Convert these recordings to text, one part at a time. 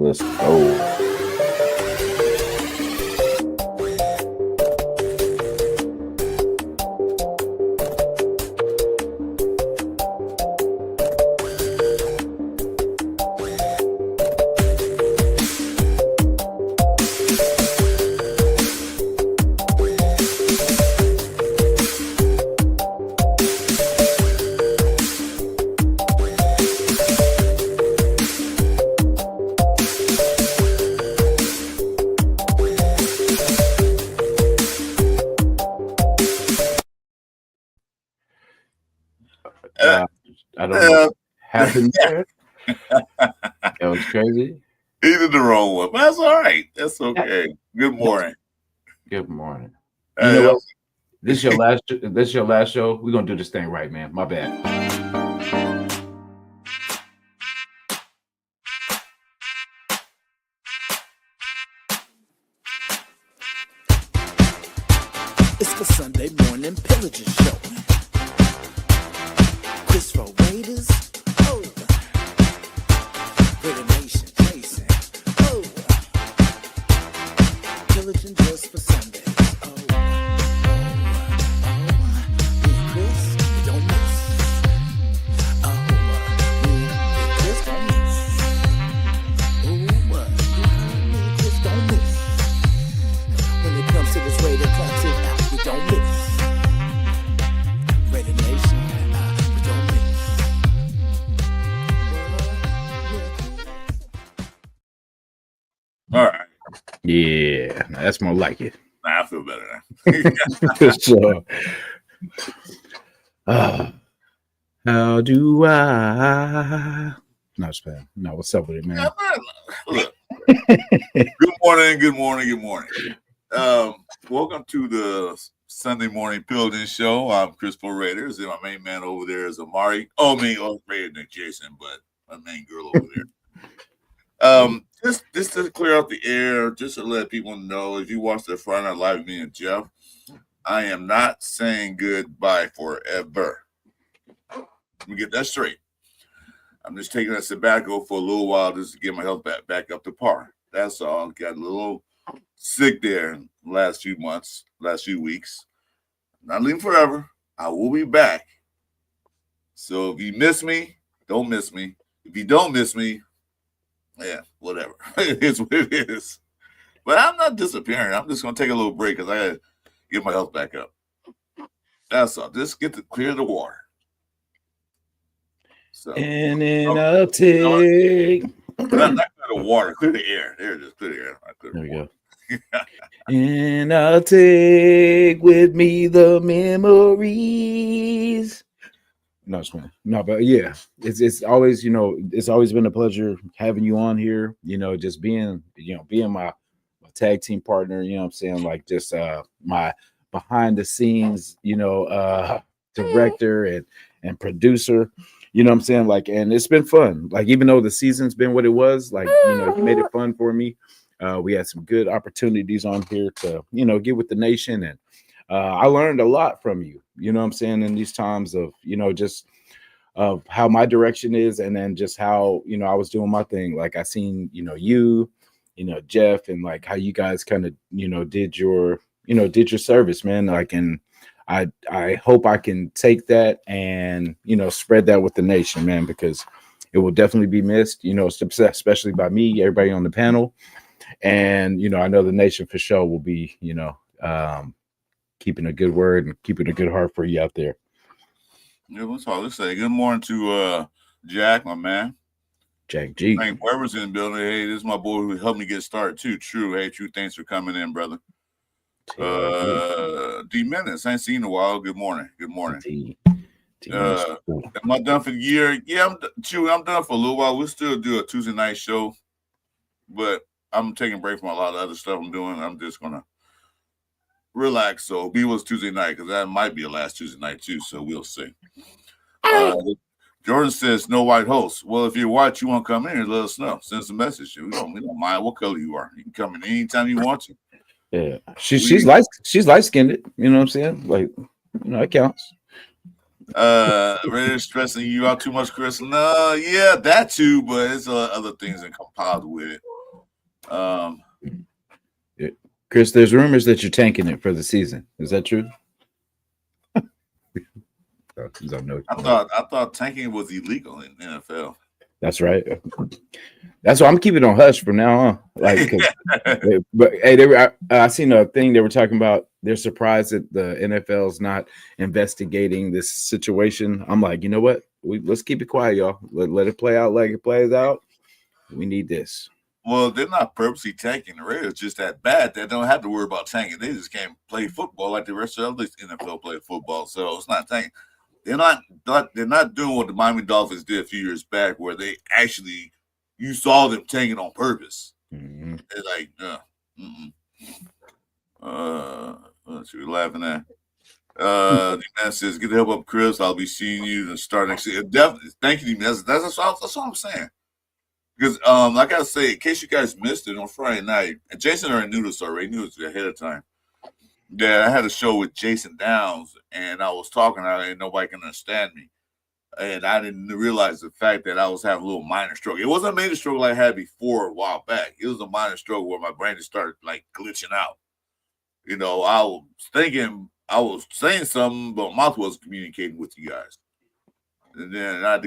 Let's go. I don't know what happened there. That was crazy. He did the wrong one, but that's all right. That's okay. Good morning. Good morning. You know what? This is your last. This is your last show. We're gonna do this thing right, man. My bad. It's the Sunday Morning Pillaging Show. Chris for Raiders. Oh. Raider Nation, Jasin. Oh. Pillaging just for Sundays. Oh. Me and Chris, we don't miss. Oh. Me and Chris don't miss. Oh. Me and Chris don't miss. When it comes to this Raider classic out, we don't miss. Raider Nation, we don't miss. All right. Yeah, that's more like it. I feel better now. So, how do I? No, it's bad. No, what's up with it, man? Look. Good morning. Good morning. Good morning. Welcome to the Sunday Morning Pillaging Show. I'm Chris for Raiders, and my main man over there is Amari. Raider Jasin, but my main girl over there. Just to clear out the air, just to let people know, if you watch the Friday Night Live with me and Jeff, I am not saying goodbye forever. Let me get that straight. I'm just taking a sabbatical for a little while just to get my health back up to par. That's all. Got a little sick there in the last few months, last few weeks. Not leaving forever. I will be back. So if you miss me, don't miss me. If you don't miss me, yeah, whatever. It's what it is. But I'm not disappearing. I'm just going to take a little break because I got to get my health back up. That's all. Just get to clear the water. So, and then I'll take. Not clear the water, clear the air. There it is. Clear the air. There we go. And I'll take with me the memories. No, it's fine. No, but yeah, it's always, it's always been a pleasure having you on here. Just being my tag team partner. You know what I'm saying? Like just my behind the scenes, director and producer. You know what I'm saying? Like, and it's been fun. Like, even though the season's been what it was, like, you made it fun for me. We had some good opportunities on here to, get with the nation. And I learned a lot from you, you know what I'm saying, in these times of, just of how my direction is. And then just how, I was doing my thing. Like I seen, you, Jeff, and like how you guys kind of, did your service, man. Like, and I hope I can take that and, spread that with the nation, man, because it will definitely be missed, especially by me, everybody on the panel. And, I know the nation for sure will be, keeping a good word and keeping a good heart for you out there. Yeah, that's all I say. Good morning to Jack, my man. Jack G. Frank Weber's in the building. Hey, this is my boy who helped me get started too. True. Hey, True. Thanks for coming in, brother. D Menace, I ain't seen in a while. Good morning. Good morning. Am I done for the year? Yeah, I'm done for a little while. We'll still do a Tuesday night show, but I'm taking a break from a lot of other stuff I'm doing. I'm just gonna relax. So be was Tuesday night because that might be the last Tuesday night too. So we'll see. Jordan says no white host. Well, if you're white, you want to come in and let us know. Send us a message. We don't mind what color you are. You can come in anytime you want to. Yeah, she's light skinned. You know what I'm saying? Like, it counts. Really stressing you out too much, Chris? No, yeah, that too, but it's other things that compiled with it. Um, Chris, there's rumors that you're tanking it for the season. Is that true? I thought tanking was illegal in the NFL. That's right. That's why I'm keeping on hush from now on. Like, but hey, I seen a thing they were talking about. They're surprised that the NFL's not investigating this situation. I'm like, you know what? Let's keep it quiet, y'all. Let it play out like it plays out. We need this. Well, they're not purposely tanking. The Raiders just that bad. They don't have to worry about tanking. They just can't play football like the rest of the NFL play football. So it's not tanking. They're not doing what the Miami Dolphins did a few years back, where they actually you saw them tanking on purpose. Mm-hmm. They're like, what you laughing at? The man says, "Get the help up, Chris. I'll be seeing you and start next year." Definitely, thank you, man. That's what I'm saying. Because I gotta say, in case you guys missed it on Friday night, and Jason already knew this ahead of time. Yeah, I had a show with Jason Downs, and I was talking, and nobody can understand me. And I didn't realize the fact that I was having a little minor stroke. It wasn't a major stroke like I had before a while back. It was a minor stroke where my brain just started like glitching out. You know, I was thinking I was saying something, but my mouth wasn't communicating with you guys. And then I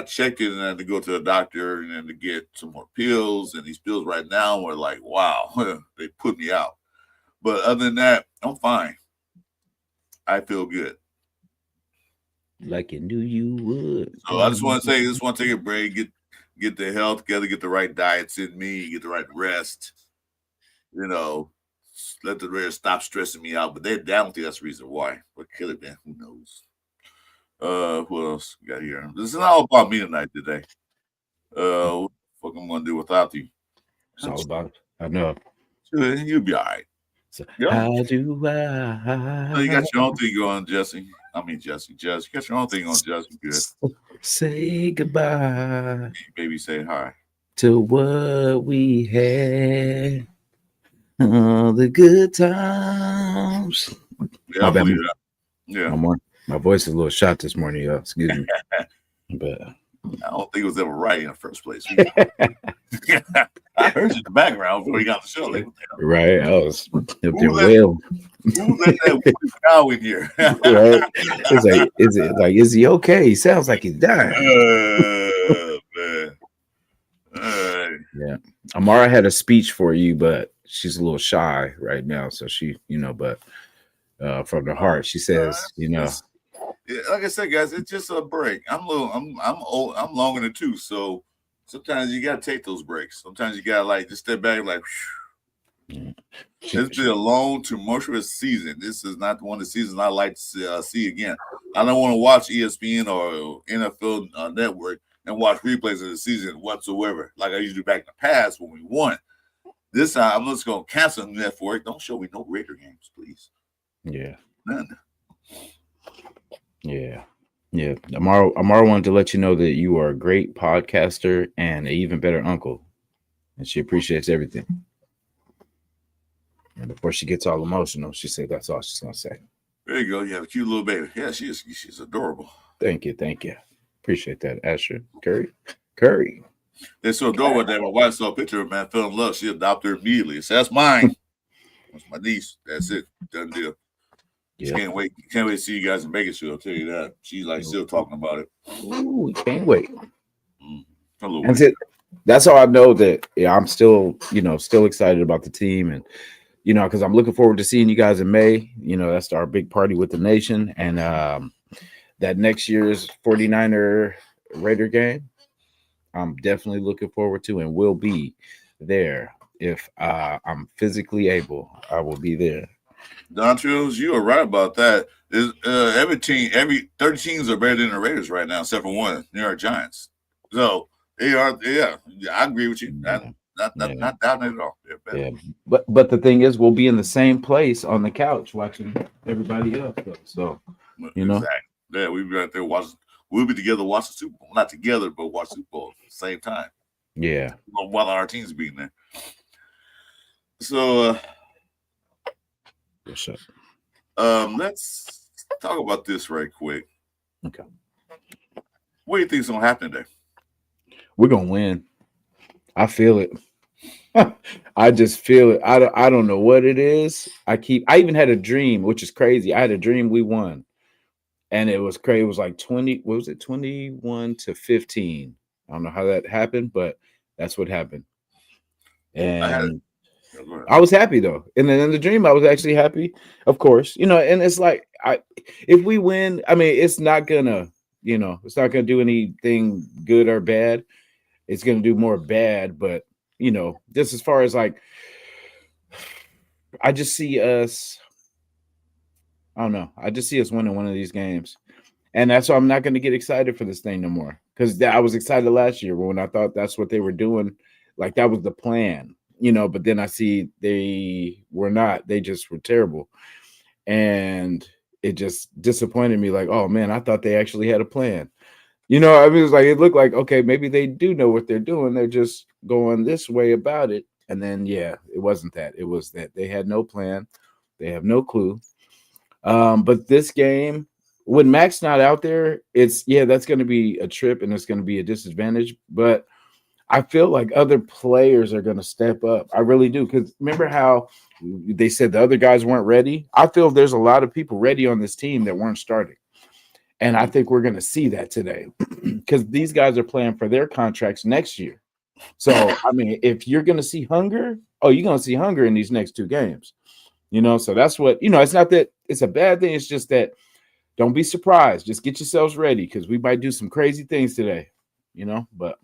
checked it, and I had to go to the doctor and then to get some more pills. And these pills right now were like, wow, they put me out. But other than that, I'm fine. I feel good. Like you knew you would. So I just want to take a break, get the health together, get the right diets in me, get the right rest. You know, let the Raiders stop stressing me out. But I don't think that's the reason why. What could have been? Who knows? What else we got here? This is not all about me tonight today. What the fuck I'm gonna do without you? It's all about it. I know. You'll be all right. So, Yeah. how do I? So you got your own thing going, Jesse. I mean, Jesse. You got your own thing on, Jesse. Good. Say goodbye. Baby, say hi. To what we had. All the good times. Yeah, I believe that. Yeah. My voice is a little shot this morning, y'all. Excuse me. But I don't think it was ever right in the first place. I heard you in the background before you got the show. Like, right. I was up there who let that cow in here? Right? Is he okay? He sounds like he's dying. Man. Yeah. Amara had a speech for you, but she's a little shy right now. So she, but from the heart, she says, Yeah, like I said, guys, it's just a break. I'm old. I'm longer than two, so sometimes you gotta take those breaks. Sometimes you gotta just step back, It's been a long, tumultuous season. This is not one of the seasons I like to see again. I don't want to watch ESPN or NFL Network and watch replays of the season whatsoever, like I used to do back in the past when we won. This time, I'm just gonna cancel the network. Don't show me no Raider games, please. Yeah. None. Yeah. Amara wanted to let you know that you are a great podcaster and an even better uncle. And she appreciates everything. And before she gets all emotional, she said that's all she's gonna say. There you go. You have a cute little baby. Yeah, she's adorable. Thank you. Appreciate that, Asher. Curry. They're so adorable that my wife saw a picture of man, fell in love. She adopted her immediately. So that's mine. That's my niece. That's it. Done deal. Yeah. Can't wait to see you guys in Vegas. I'll tell you that. She's still talking about it. Ooh, can't wait. That's it. That's how I know that I'm still excited about the team, and because I'm looking forward to seeing you guys in May. That's our big party with the nation, and that next year's 49er Raider game, I'm definitely looking forward to, and will be there if I'm physically able. I will be there. Dontrell, you are right about that. Every 30 teams are better than the Raiders right now, except for one, New York Giants. So they are. Yeah, I agree with you. Not doubting it at all. Yeah, but the thing is, we'll be in the same place on the couch watching everybody else. So exactly. Yeah, we'll be right there watching. We'll be together watching Super Bowl. Not together, but watch Super Bowl at the same time. Yeah, while our teams being there. So. What's up? Let's talk about this right quick. Okay. What do you think is gonna happen today? We're gonna win. I feel it. I just feel it. I don't know what it is. I even had a dream, which is crazy. I had a dream we won. And it was crazy. It was like 20, what was it? 21-15. I don't know how that happened, but that's what happened. And I was happy though. And then in the dream, I was actually happy, of course. And it's like if we win, I mean, it's not gonna, it's not gonna do anything good or bad. It's gonna do more bad, but just as far as like I just see us, I don't know. I just see us winning one of these games. And that's why I'm not going to get excited for this thing no more. Because I was excited last year when I thought that's what they were doing. Like that was the plan, but then I see they were not. They just were terrible. And it just disappointed me. Like, oh man, I thought they actually had a plan. I mean, it was like, it looked like, okay, maybe they do know what they're doing. They're just going this way about it. And then, yeah, it wasn't that. It was that they had no plan. They have no clue. But this game, when Mac's not out there, that's going to be a trip and it's going to be a disadvantage. But I feel like other players are going to step up. I really do. Because remember how they said the other guys weren't ready? I feel there's a lot of people ready on this team that weren't starting. And I think we're going to see that today because these guys are playing for their contracts next year. So, I mean, if you're going to see hunger, you're going to see hunger in these next two games. So that's what, it's not that it's a bad thing. It's just that don't be surprised. Just get yourselves ready because we might do some crazy things today, but.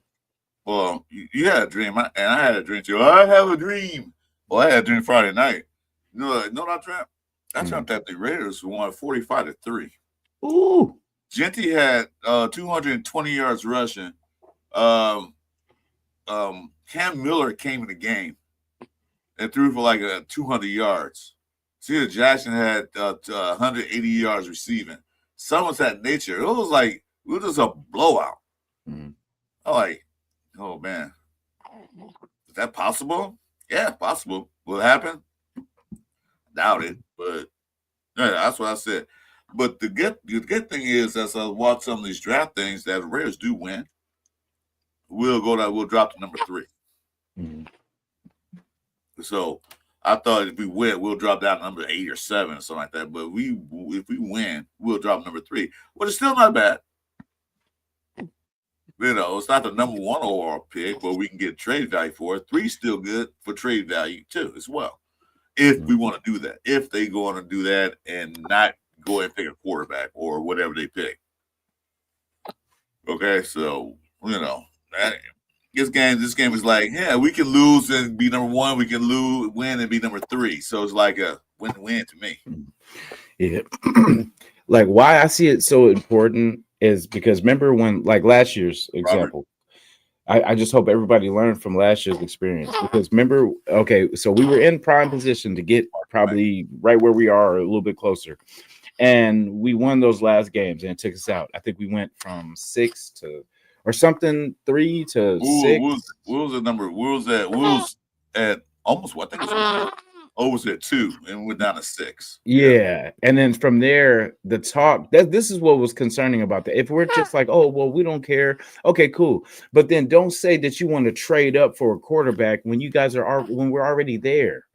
Well, you had a dream, and I had a dream too. I have a dream. Well, I had a dream Friday night. You know what I dreamt? I dreamt that the Raiders won 45-3. Ooh. Genty had 220 yards rushing. Cam Miller came in the game and threw for like 200 yards. Cedar Jackson had 180 yards receiving. Some of that nature. It was just a blowout. Mm-hmm. I'm like, oh man, is that possible? Yeah, possible. Will it happen? Doubt it, but yeah, that's what I said. But the good thing is, as I watch some of these draft things, that the Raiders do win, we'll drop to number 3. Mm-hmm. So I thought if we win, we'll drop down to number 8 or 7 or something like that. But if we win, we'll drop to number 3, which is still not bad. It's not the number 1 overall pick, but we can get trade value for it. 3 still good for trade value too, as well. If we want to do that, if they go on and do that and not go and pick a quarterback or whatever they pick. Okay, so this game is like, yeah, we can lose and be number 1. We can win and be number 3. So it's like a win-win to me. Yeah, like why I see it so important is because remember when, like last year's example, I just hope everybody learned from last year's experience because remember, okay, so we were in prime position to get probably right where we are or a little bit closer. And we won those last games and it took us out. I think we went from 6 to or something 3 to 6. What was the number? We was at almost what I think it was. Was at 2 and we're down to 6. Yeah. And then from there, the talk this is what was concerning about that. If we're just like, oh, well, we don't care. Okay, cool. But then don't say that you want to trade up for a quarterback when you guys when we're already there.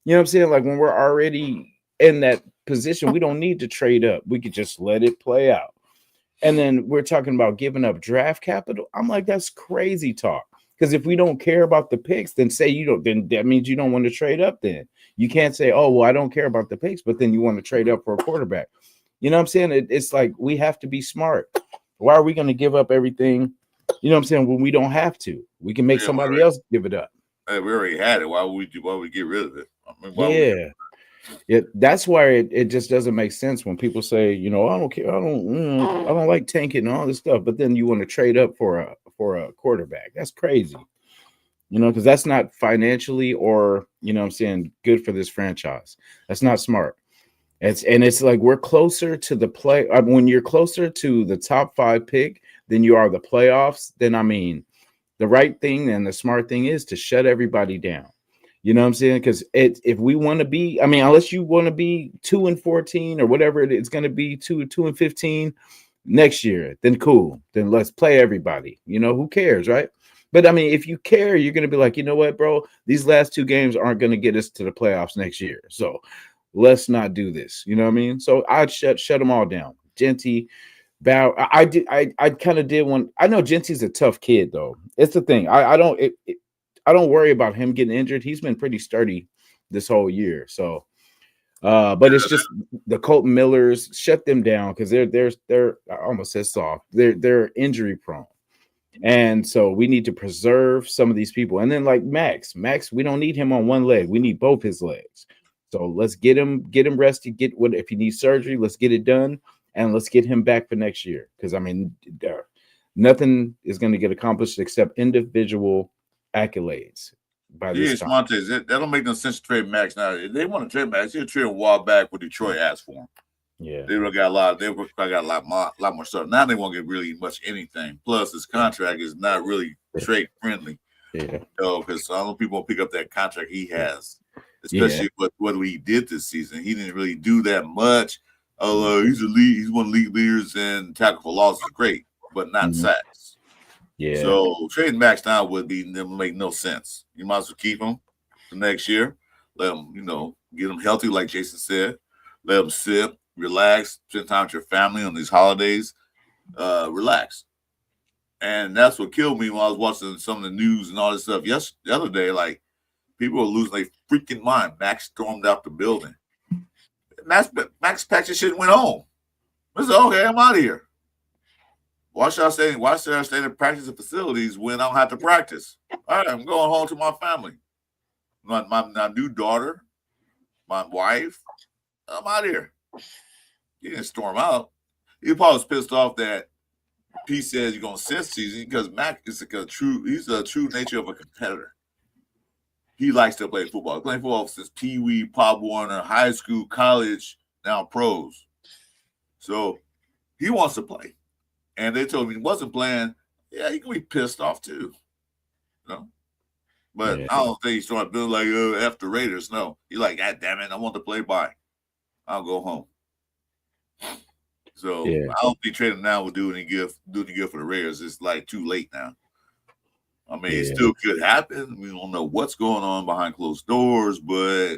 You know what I'm saying? Like when we're already in that position, we don't need to trade up. We could just let it play out. And then we're talking about giving up draft capital. I'm like, that's crazy talk. Because if we don't care about the picks, then then that means you don't want to trade up then. You can't say, oh, well, I don't care about the picks, but then you want to trade up for a quarterback. You know what I'm saying? It's like we have to be smart. Why are we going to give up everything, you know what I'm saying, when we don't have to? We can make somebody else give it up. Hey, we already had it. Why would we get rid of it? I mean, that's why it just doesn't make sense when people say, I don't care, I don't like tanking and all this stuff, but then you want to trade up for a quarterback. That's crazy, because that's not financially or I'm saying good for this franchise. That's not smart. It's like we're closer to the play. When you're closer to the top 5 pick than you are the playoffs, then I mean, the right thing and the smart thing is to shut everybody down. You know what I'm saying? Because if we want to be, I mean, unless you want to be 2-14 or whatever it's going to be, 2-15 next year, then cool. Then let's play everybody. Who cares, right? But I mean, if you care, you're gonna be like, you know what, bro? These last two games aren't gonna get us to the playoffs next year. So let's not do this. You know what I mean? So I'd shut them all down. Genty, Bow. I did. I kind of did one. I know Genty's a tough kid though. It's the thing. I don't worry about him getting injured. He's been pretty sturdy this whole year. So, but it's just the Colton Millers, shut them down because they're I almost said soft. They're injury prone. And so we need to preserve some of these people. And then like Max, we don't need him on one leg. We need both his legs. So let's get him rested. Get what if he needs surgery, let's get it done, and let's get him back for next year. Because I mean, nothing is going to get accomplished except individual accolades by this time. Montes, that don't make no sense to trade Max now. If they want to trade Max, they'll trade a while back when Detroit asked for him. Yeah, they really got a lot. They probably got a lot more stuff. Now they won't get really much anything. Plus, his contract is not really trade friendly. Yeah, because I know people will pick up that contract he has, especially what he did this season. He didn't really do that much. He's a lead. He's one of the league leaders in tackle for loss is great, but not sacks. Yeah. So trading Max now would make no sense. You might as well keep him for next year. Let him, get him healthy, like Jason said. Let him sit, relax, spend time with your family on these holidays. Relax. And that's what killed me when I was watching some of the news and all this stuff. The other day, like people were losing their freaking mind. Max stormed out the building. Max packed his shit and went home. I said, okay, I'm out of here. Why should I stay in practice facilities when I don't have to practice? All right, I'm going home to my family. My new daughter, my wife, I'm out of here. He didn't storm out. He probably was pissed off that P says you're going to sit season because Mac is he's a true nature of a competitor. He likes to play football. He's playing football since Pee Wee, Pop Warner, high school, college, now pros. So he wants to play. And they told him he wasn't playing. Yeah, he can be pissed off too. But I don't think he's trying to build like after Raiders. No, he's like, God damn it, I want to play by. I'll go home. So I don't think trading now will do any good for the Raiders. It's like too late now. I mean, it still could happen. We don't know what's going on behind closed doors, but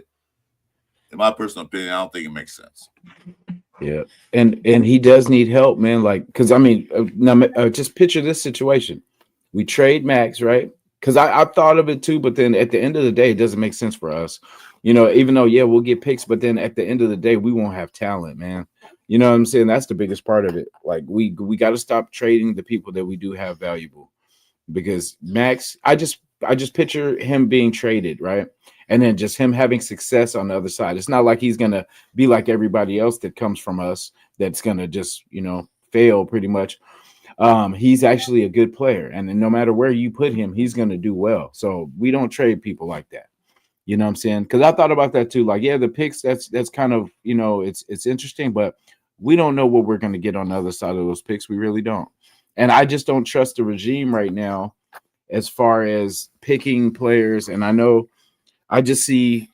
in my personal opinion, I don't think it makes sense. Yeah, and he does need help, man. Like, because I mean, just picture this situation: we trade Max, right? Because I thought of it too, but then at the end of the day, it doesn't make sense for us. Even though we'll get picks, but then at the end of the day, we won't have talent, man. You know what I'm saying? That's the biggest part of it. Like we got to stop trading the people that we do have valuable, because Max, I just picture him being traded, right? And then just him having success on the other side. It's not like he's going to be like everybody else that comes from us that's going to just, fail pretty much. He's actually a good player. And no matter where you put him, he's going to do well. So we don't trade people like that. You know what I'm saying? Because I thought about that too. Like, the picks, that's kind of, it's interesting, but we don't know what we're going to get on the other side of those picks. We really don't. And I just don't trust the regime right now as far as picking players. And I just see,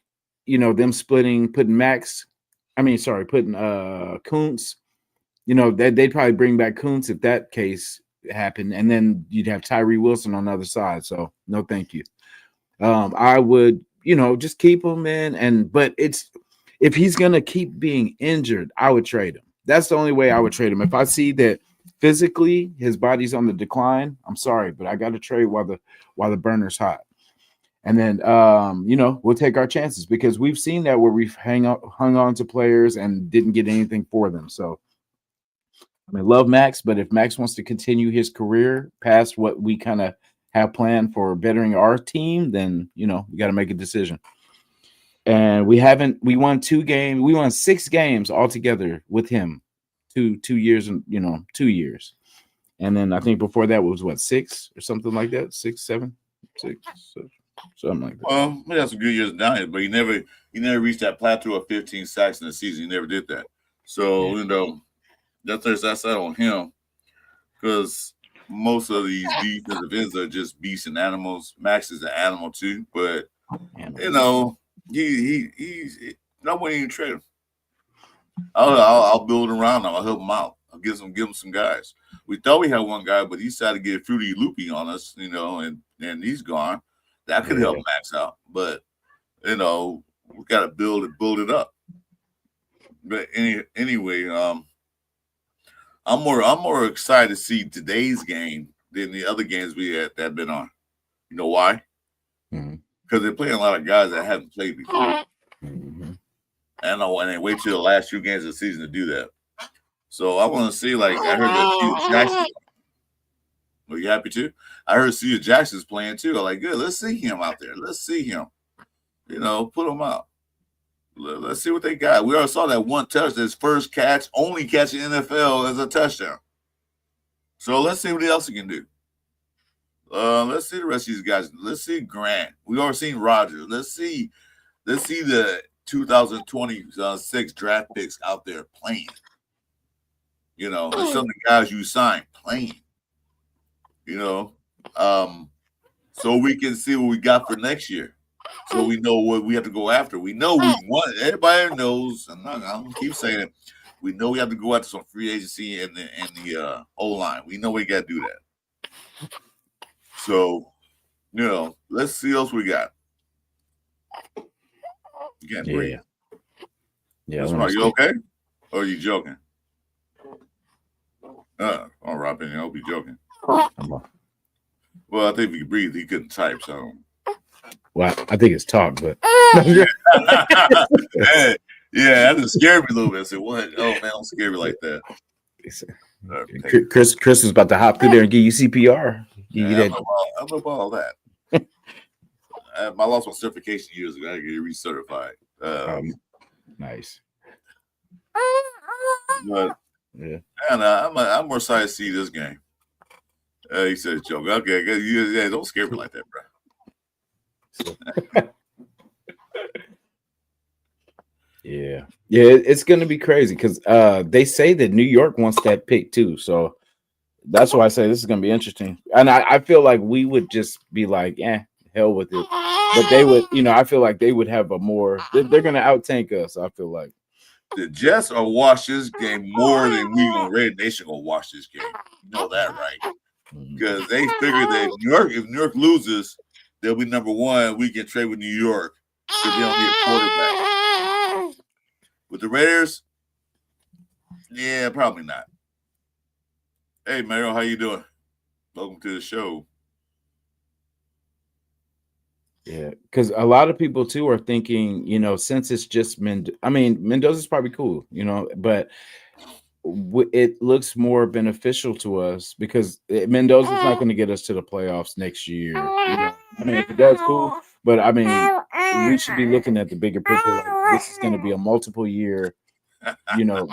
them putting Kuntz, they'd probably bring back Kuntz if that case happened. And then you'd have Tyree Wilson on the other side. So no, thank you. I would, just keep him in. But if he's going to keep being injured, I would trade him. That's the only way I would trade him. If I see that physically his body's on the decline, I'm sorry, but I got to trade while the burner's hot. And then, we'll take our chances, because we've seen that where we've hung on to players and didn't get anything for them. So, I mean, love Max, but if Max wants to continue his career past what we kind of have planned for bettering our team, then, we got to make a decision. And we won 6 games altogether with him, 2 years and, 2 years. And then I think before that was 6 or something like that, 6, 7, 6. Something like that. Well, we had some good years down here, but he never reached that plateau of 15 sacks in the season. He never did that. So, that's on him, because most of these defensive ends are just beasts and animals. Max is an animal too, but he's nobody even trade him. I'll build around him. I'll help him out. I'll give him some guys. We thought we had one guy, but he decided to get fruity loopy on us, and and he's gone. That could help Max out, but we got to build it up. But anyway, I'm more excited to see today's game than the other games we had that been on. You know why? Because they're playing a lot of guys that haven't played before. And they wait till the last few games of the season to do that. So I want to see, like, I heard that Steven Jackson. Are you happy too? I heard Steven Jackson's playing too. I'm like, good. Let's see him out there. Let's see him. Put him out. Let's see what they got. We already saw that one touch, his first catch, only catch in NFL as a touchdown. So let's see what else he can do. Let's see the rest of these guys. Let's see Grant. We already seen Rodgers. Let's see the 2026 draft picks out there playing. And some of the guys you signed playing. So we can see what we got for next year. So we know what we have to go after. We know we want. Everybody knows, and I'm gonna keep saying it. We know we have to go after some free agency and the O-line. We know we got to do that. So, let's see what else we got. You can't breathe. Yeah. Are you okay? Or are you joking? Robin, I hope you're joking. Well, I think if he could breathe, he couldn't type, so. Well, I think it's talk, but. Hey, yeah, that just scared me a little bit. I said, what? Oh, man, don't scare me like that. Chris was about to hop through there and give you CPR. I know about all that. I lost my certification years ago. I got to get recertified. Nice. But, yeah. And I'm more excited to see this game. He said, joke. Okay, yeah, don't scare me like that, bro. Yeah, it's gonna be crazy because they say that New York wants that pick too, so that's why I say this is gonna be interesting. And I feel like we would just be like, hell with it, but they would, I feel like they would have a more. They're gonna out tank us. I feel like the Jets are watch this game more than we on Red Nation gonna watch this game. You know that, right? Because they figure that if New York loses, they'll be number one. We can trade with New York because they don't need a quarterback. With the Raiders, yeah, probably not. Hey, Mario, how you doing? Welcome to the show. Yeah, because a lot of people too are thinking, since it's just Mendoza's probably cool, but it looks more beneficial to us because Mendoza's not going to get us to the playoffs next year. If it does, cool. But we should be looking at the bigger picture. Like this is going to be a multiple year build.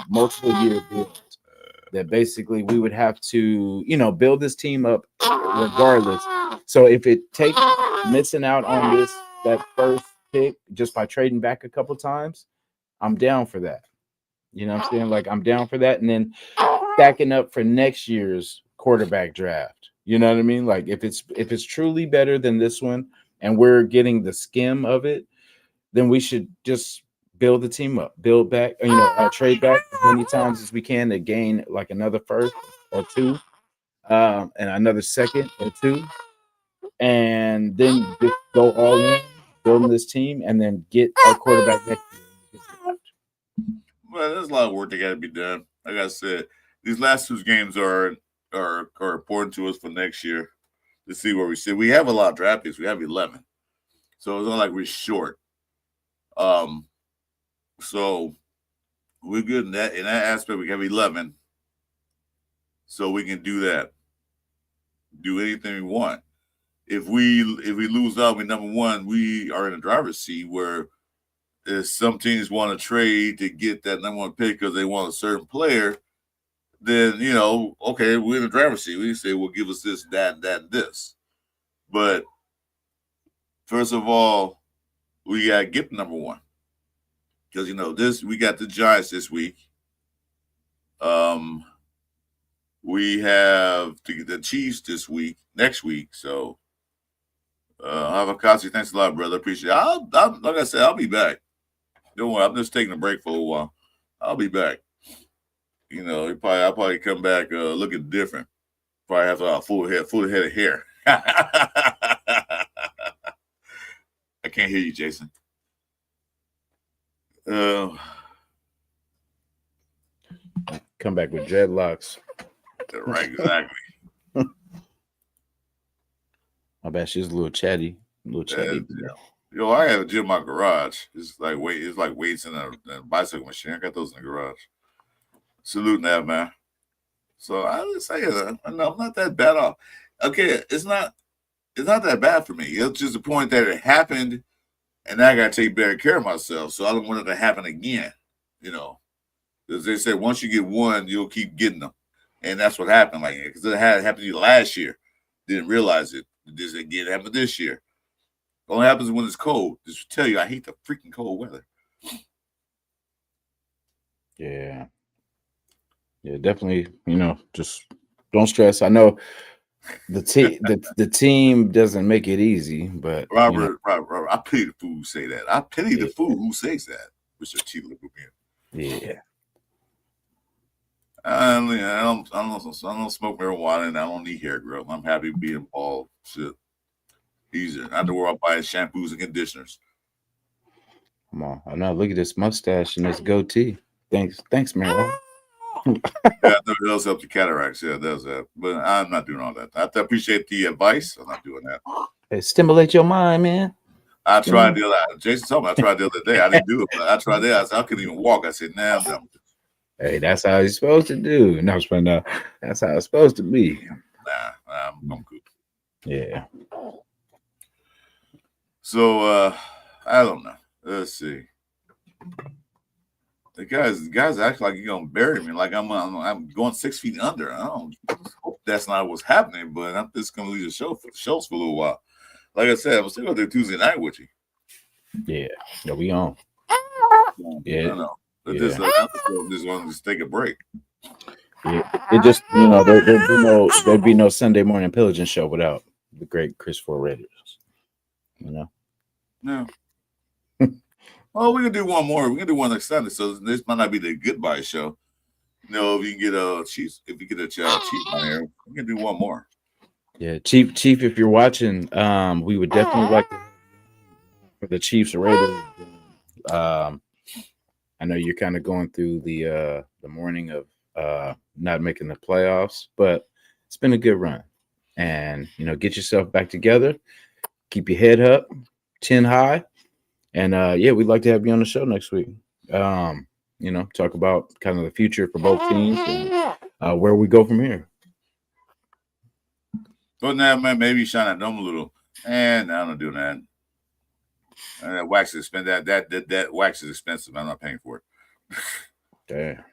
That basically we would have to, build this team up regardless. So if it takes missing out on that first pick just by trading back a couple times, I'm down for that. You know what I'm saying? Like I'm down for that. And then stacking up for next year's quarterback draft. You know what I mean? Like if it's truly better than this one and we're getting the skim of it, then we should just build the team up, build back, trade back as many times as we can to gain like another first or two, and another second or two, and then just go all in, building this team, and then get our quarterback next year. Well, there's a lot of work that got to be done. Like I said, these last two games are important to us for next year to see where we sit. We have a lot of draft picks. We have 11, so it's not like we're short. So we're good in that aspect. We have 11, so we can do that. Do anything we want. If we lose out, we're number one. We are in a driver's seat where if some teams want to trade to get that number one pick because they want a certain player, then okay, we're in the driver's seat. We say, well, give us this, that, and this. But first of all, we gotta get the number one. Because we got the Giants this week. We have the Chiefs next week. So, Avocasi, thanks a lot, brother. Appreciate it. Like I said, I'll be back. Don't worry, I'm just taking a break for a while. I'll be back. I'll probably come back looking different. Probably have a full head of hair. I can't hear you, Jason. Come back with dreadlocks. Right, exactly. I bet she's a little chatty. Yo, I have a gym in my garage. It's like weights in a bicycle machine. I got those in the garage. Salute that, man. So I would say I'm not that bad off. Okay, it's not that bad for me. It's just the point that it happened, and I got to take better care of myself. So I don't want it to happen again. You know, because they said once you get one, you'll keep getting them, and that's what happened. Like because it had happened to you last year, didn't realize it. This again happened this year. It only happens when it's cold. Just to tell you, I hate the freaking cold weather. Yeah. Yeah, definitely. You know, just don't stress. I know the team doesn't make it easy, but Robert, I pity the fool who say that. I pity the fool who says that. Mr. T. Yeah. I don't smoke marijuana and I don't need hair growth. I'm happy being bald. Shit. Easier. I have to worry about buying shampoos and conditioners. Come on. I know. Look at this mustache and this goatee. Thanks, man. Yeah, it does help the cataracts. Yeah, it does that. But I'm not doing all that. I appreciate the advice. I'm not doing that. Hey, stimulate your mind, man. I tried the other Jason told me I tried the other day. I didn't do it, but I tried that. I said I couldn't even walk. I said, nah, I'm done. Hey, that's how you're supposed to do. No, that's how it's supposed to be. Nah, I'm good. Yeah. So I don't know. Let's see. The guys act like you're gonna bury me, like I'm going 6 feet under. I don't hope that's not what's happening, but I'm just gonna leave the shows for a little while. Like I said, I'm still gonna do Tuesday night with you. Yeah, we on. Yeah, I know. But this one just take a break. Yeah, it just there'd be no Sunday Morning Pillaging Show without the great Chris Raiders. You know. No. Well, we can do one more. We can do one next Sunday. So this might not be the goodbye show. You know, if you can get a Chiefs, Chief on here, we can do one more. Yeah, Chief, if you're watching, we would definitely like to for the Chiefs or Raiders. I know you're kind of going through the morning of not making the playoffs, but it's been a good run. And get yourself back together, keep your head up, chin high. And we'd like to have you on the show next week. Talk about kind of the future for both teams and where we go from here. But now, man, maybe shine that dome a little. And I'm not doing that. And that wax is expensive. That wax is expensive. I'm not paying for it. Damn.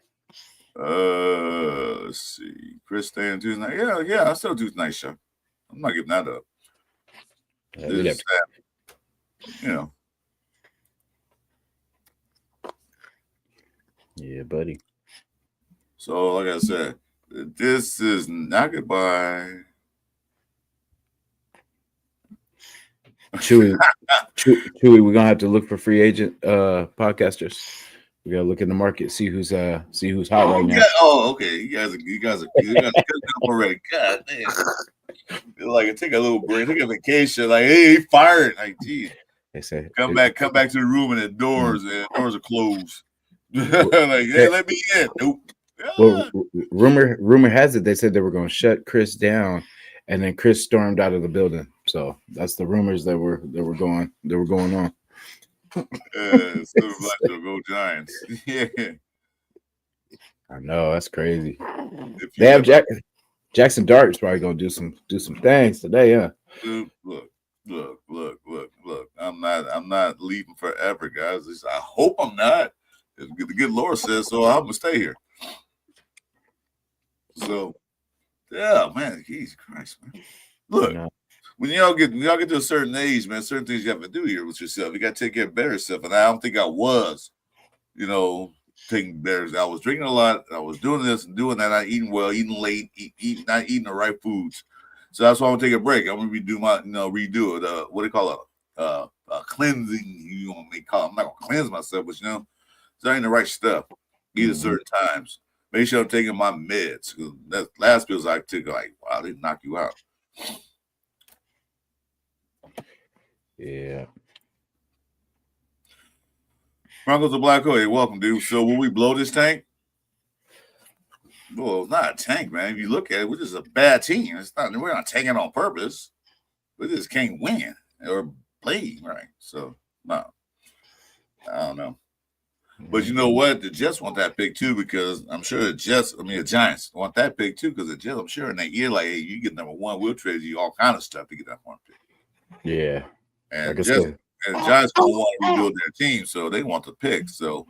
Let's see. Chris staying Tuesday night. Yeah, I still do tonight's show. I'm not giving that up. Yeah, buddy. So, like I said, this is not goodbye. Chewy, we're gonna have to look for free agent podcasters. We gotta look in the market, see who's hot right now. Okay. You guys are cutting up already. God damn. Like take a little break, take a vacation. Like, hey, he fired. Like, geez. They say come back to the room and the doors are closed. Like, hey, let me in. Nope. Well, rumor has it they said they were going to shut Chris down, and then Chris stormed out of the building. So that's the rumors that were going on. Go Giants. Yeah, I know that's crazy. They have Jackson Dart's probably going to do some things today, huh? Dude, look. I'm not leaving forever, guys. I hope I'm not. The good Lord says so. I'm gonna stay here. So, yeah, man, Jesus Christ, man. Look, when y'all get to a certain age, man, certain things you have to do here with yourself. You got to take care of better yourself. And I don't think I was, taking better. I was drinking a lot. I was doing this and doing that. Not eating well, eating late, not eating the right foods. So that's why I'm gonna take a break. I'm gonna redo redo it. What do you call it? Cleansing. I'm not gonna cleanse myself, but so I ain't the right stuff. Eat at certain times. Make sure I'm taking my meds. That last pills I took, wow, they knock you out. Yeah. Broncos of Black Hole. Hey, welcome, dude. So will we blow this tank? Well, it's not a tank, man. If you look at it, we're just a bad team. It's not. We're not tanking on purpose. We just can't win or play right. So no, I don't know. But you know what? The Jets want that pick too because I'm sure the Giants want that pick too because the Jets, I'm sure in that year, like, hey, you get number one, we'll trade you all kind of stuff to get that one pick. Yeah. And Like and the Giants don't want to rebuild their team, so they want the pick. So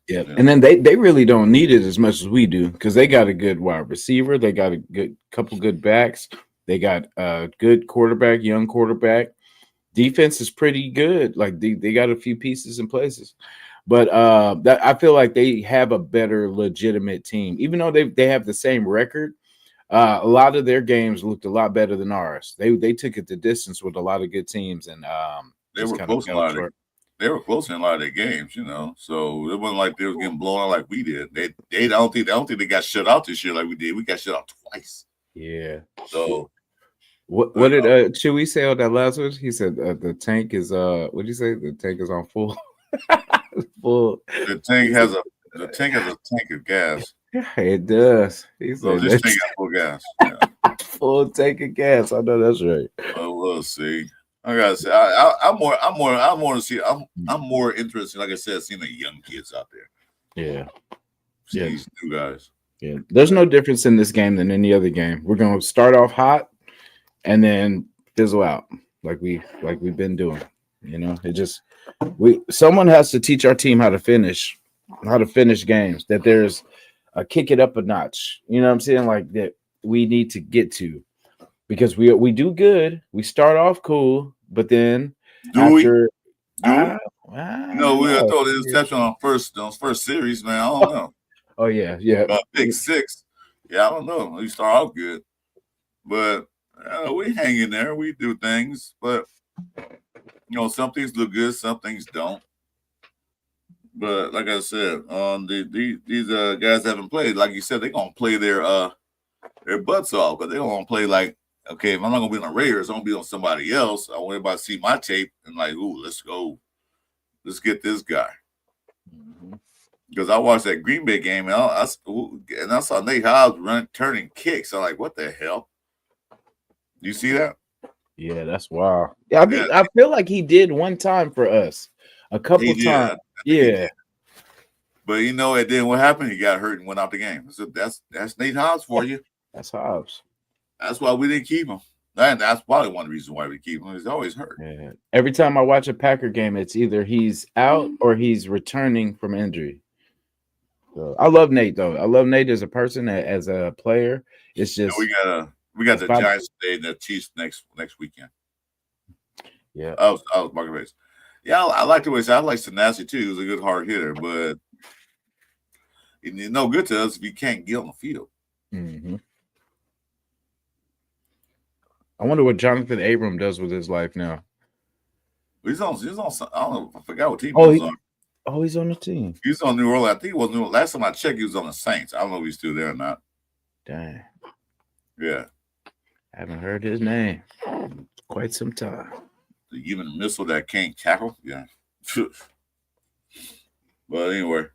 yeah. And then they really don't need it as much as we do because they got a good wide receiver, they got a couple good backs, they got a good quarterback, young quarterback. Defense is pretty good. Like they got a few pieces in places, but that I feel like they have a better legitimate team, even though they have the same record. A lot of their games looked a lot better than ours. They took it the distance with a lot of good teams, and they were close in a lot of their games, you know. So it wasn't like they were getting blown out like we did. I don't think they got shut out this year like we did. We got shut out twice. Yeah. So what did Chewy say on that last one? He said the tank is what did you say? The tank is on full. Full. The tank has a tank of gas. Yeah, it does. He said this tank got full gas. Yeah. Full tank of gas. I know that's right. Well, we'll see. I gotta say, I'm more interested, like I said, seeing the young kids out there. Yeah. See these new guys. Yeah. There's no difference in this game than any other game. We're gonna start off hot and then fizzle out like we've been doing. You know, someone has to teach our team how to finish games, that there's a kick it up a notch. You know what I'm saying? Like that we need to get to, because we do good. We start off cool, but then we throw the interception on first series, man. I don't know. Oh yeah. Pick six. Yeah, I don't know. We start off good, but we hang in there. We do things, but you know, some things look good, some things don't. But like I said, these guys haven't played. Like you said, they're gonna play their butts off, but they're gonna play like, okay, if I'm not gonna be on the Raiders, I'm gonna be on somebody else. I want everybody to see my tape and like, ooh, let's go, let's get this guy. Because I watched that Green Bay game and I saw Nate Hobbs turning kicks. I'm like, what the hell? You see that? Yeah, that's wild. Yeah, I feel like he did one time for us, a couple times. Yeah. But you know, and then what happened? He got hurt and went out the game. So that's Nate Hobbs for you. That's Hobbs. That's why we didn't keep him. And that's probably one of the reasons why we keep him. He's always hurt. Yeah. Every time I watch a Packer game, it's either he's out or he's returning from injury. So I love Nate though. I love Nate as a person, as a player. It's just we got the Giants today and the Chiefs next weekend. Yeah, I was market race. Yeah, I like the way I like Sanasi too. He was a good hard hitter, but it's no good to us if you can't get on the field. Mm-hmm. I wonder what Jonathan Abram does with his life now. He's on. I don't know. I forgot what team he was on. Oh, he's on the team. He's on New Orleans. I think he was New Orleans. Last time I checked, he was on the Saints. I don't know if he's still there or not. Dang. Yeah. Haven't heard his name quite some time. The human missile that can't tackle. Yeah. But anyway.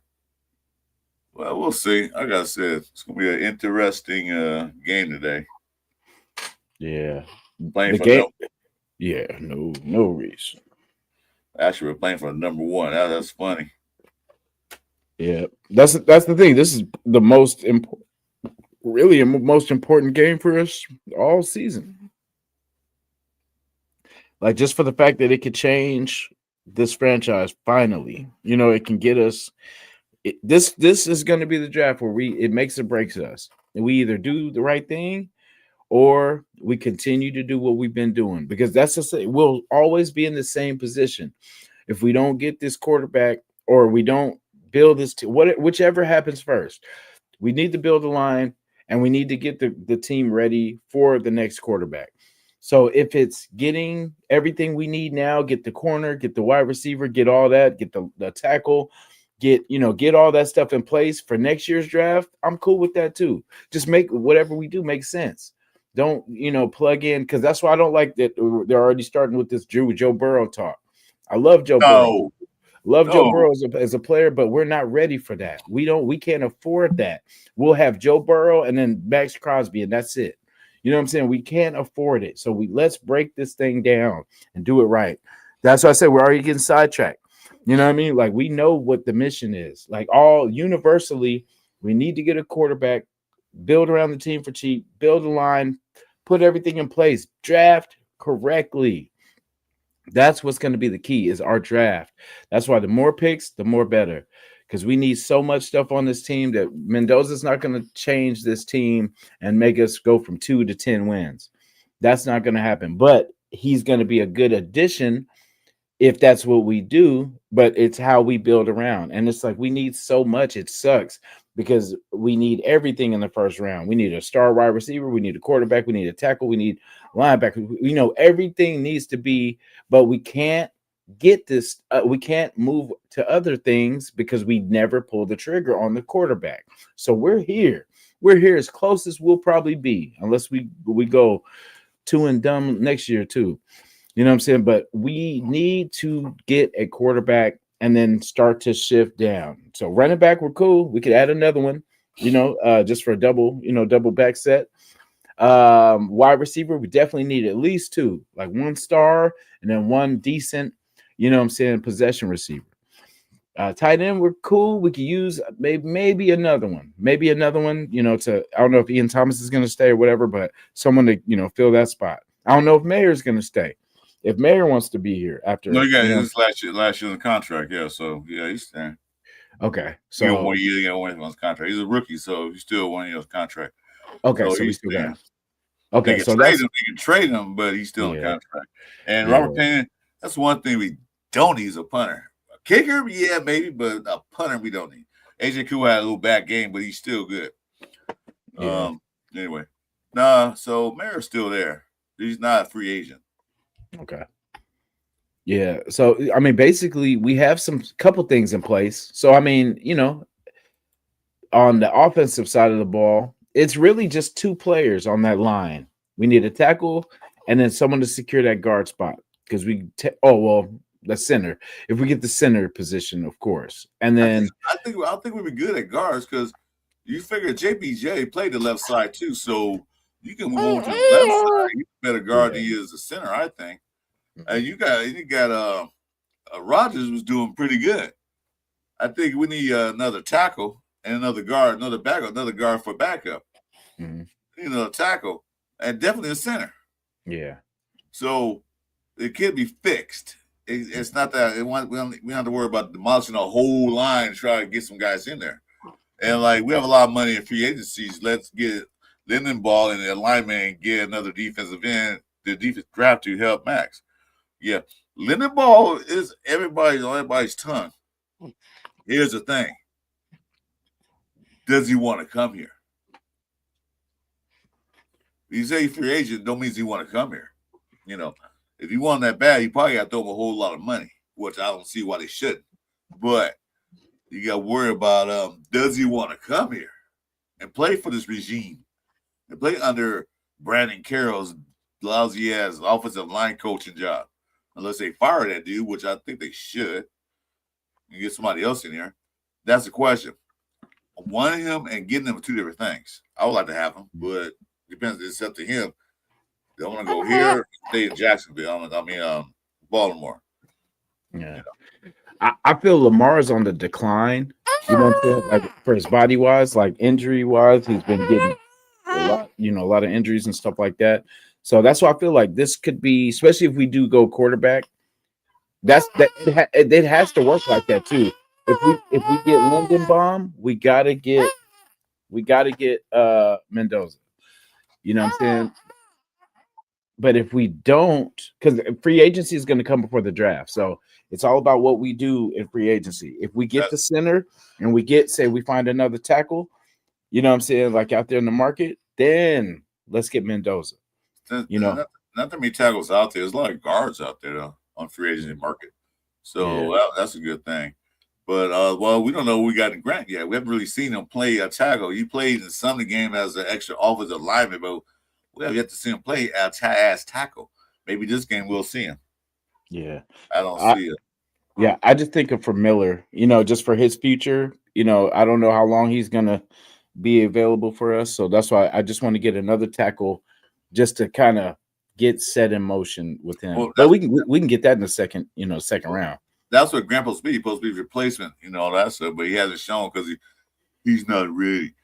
Well, we'll see. Like I said, it's going to be an interesting game today. Yeah. Playing for no reason. Actually, we're playing for number one. That's funny. Yeah, that's the thing. This is the most important, really most important game for us all season. Like, just for the fact that it could change this franchise finally. You know, it can get us. This is going to be the draft where it makes or breaks us. And we either do the right thing or we continue to do what we've been doing, because that's just we'll always be in the same position if we don't get this quarterback or we don't build this whichever happens first. We need to build a line and we need to get the team ready for the next quarterback. So if it's getting everything we need now, get the corner, get the wide receiver, get all that, get the tackle, get all that stuff in place for next year's draft, I'm cool with that too. Just make whatever we do make sense. Don't, plug in, because that's why I don't like that they're already starting with this Joe Burrow talk. I love Joe Burrow. No, Love Joe no. Burrow as a player, but we're not ready for that. We can't afford that. We'll have Joe Burrow and then Max Crosby, and that's it. You know what I'm saying? We can't afford it. So let's break this thing down and do it right. That's why I said we're already getting sidetracked. You know what I mean? Like we know what the mission is. Like all universally, we need to get a quarterback, build around the team for cheap, build a line, put everything in place, draft correctly. That's what's going to be the key is our draft. That's why the more picks, the more better. Because we need so much stuff on this team that Mendoza's not going to change this team and make us go from 2 to 10 wins. That's not going to happen. But he's going to be a good addition if that's what we do, but it's how we build around. And it's like we need so much. It sucks because we need everything in the first round. We need a star wide receiver. We need a quarterback. We need a tackle. We need linebacker. You know, everything needs to be, but we can't get this. We can't move to other things because we never pull the trigger on the quarterback. So we're here. We're here as close as we'll probably be, unless we go 2 and done next year too. You know what I'm saying? But we need to get a quarterback and then start to shift down. So running back, we're cool. We could add another one, just for a double back set. Wide receiver, we definitely need at least 2, like 1 star and then 1 decent, possession receiver. Tight end, we're cool. We could use maybe another one. I don't know if Ian Thomas is going to stay or whatever, but someone to, fill that spot. I don't know if Mayer's going to stay. If Mayer wants to be here after, No, he got his last year in the contract. Yeah, so yeah, he's staying. Okay, so he got 1 year, he got 1 month's contract. He's a rookie, so he's still 1 year's contract. Okay, so we still got him. Okay, so they can trade him, but he's still in contract. And Robert Payne, that's one thing we don't need is a punter. A kicker, yeah, maybe, but a punter we don't need. AJ Koo had a little bad game, but he's still good. Anyway, so Mayer's still there. He's not a free agent. Okay. Yeah. So I mean, basically, we have couple things in place. So I mean, on the offensive side of the ball, it's really just 2 players on that line. We need a tackle and then someone to secure that guard spot because the center. If we get the center position, of course, and then I think we'd be good at guards because you figure JBJ played the left side too, so you can move over to the left side. He's a better guard than he is a center, I think. And you got Rodgers was doing pretty good. I think we need another tackle and another guard, another guard for backup. Mm-hmm. A tackle and definitely a center. Yeah. So it can be fixed. It's not that we don't have to worry about demolishing a whole line to try to get some guys in there. And we have a lot of money in free agencies. Let's get Lindenball and the lineman and get another defensive end, the defense draft to help Max. Yeah, Lindenball is on everybody's tongue. Here's the thing. Does he want to come here? You say free agent, don't mean he want to come here. If he want that bad, he probably got to throw him a whole lot of money, which I don't see why they shouldn't. But you got to worry about does he want to come here and play for this regime and play under Brandon Carroll's lousy-ass offensive line coaching job? Unless they fire that dude, which I think they should, and get somebody else in here. That's the question. Wanting him and getting him are 2 different things. I would like to have him, but it depends. It's up to him. They want to go here, or stay in Jacksonville. Baltimore. Yeah. I feel Lamar's on the decline. You know what I'm saying? Like for his body wise, like injury wise, he's been getting a lot of injuries and stuff like that. So that's why I feel like this could be, especially if we do go quarterback. It has to work like that too. If we get Lindenbaum, we gotta get Mendoza. You know what I'm saying? But if we don't, because free agency is going to come before the draft, so it's all about what we do in free agency. If we get the center and we find another tackle, you know what I'm saying, like out there in the market, then let's get Mendoza. Not that many tackles out there. There's a lot of guards out there though, on free agency market. So that's a good thing. But we don't know what we got in Grant yet. We haven't really seen him play a tackle. He played in some of the game as an extra offensive lineman, but we have yet to see him play as tackle. Maybe this game we'll see him. Yeah. I don't I, see it. yeah, I just think of for Miller, just for his future, I don't know how long he's gonna be available for us. So that's why I just want to get another tackle just to kind of get set in motion with him. Well, But we can get that in the second round. that's what Grandpa's supposed to be. He's supposed to be replacement, all that stuff. But he hasn't shown because he's not ready.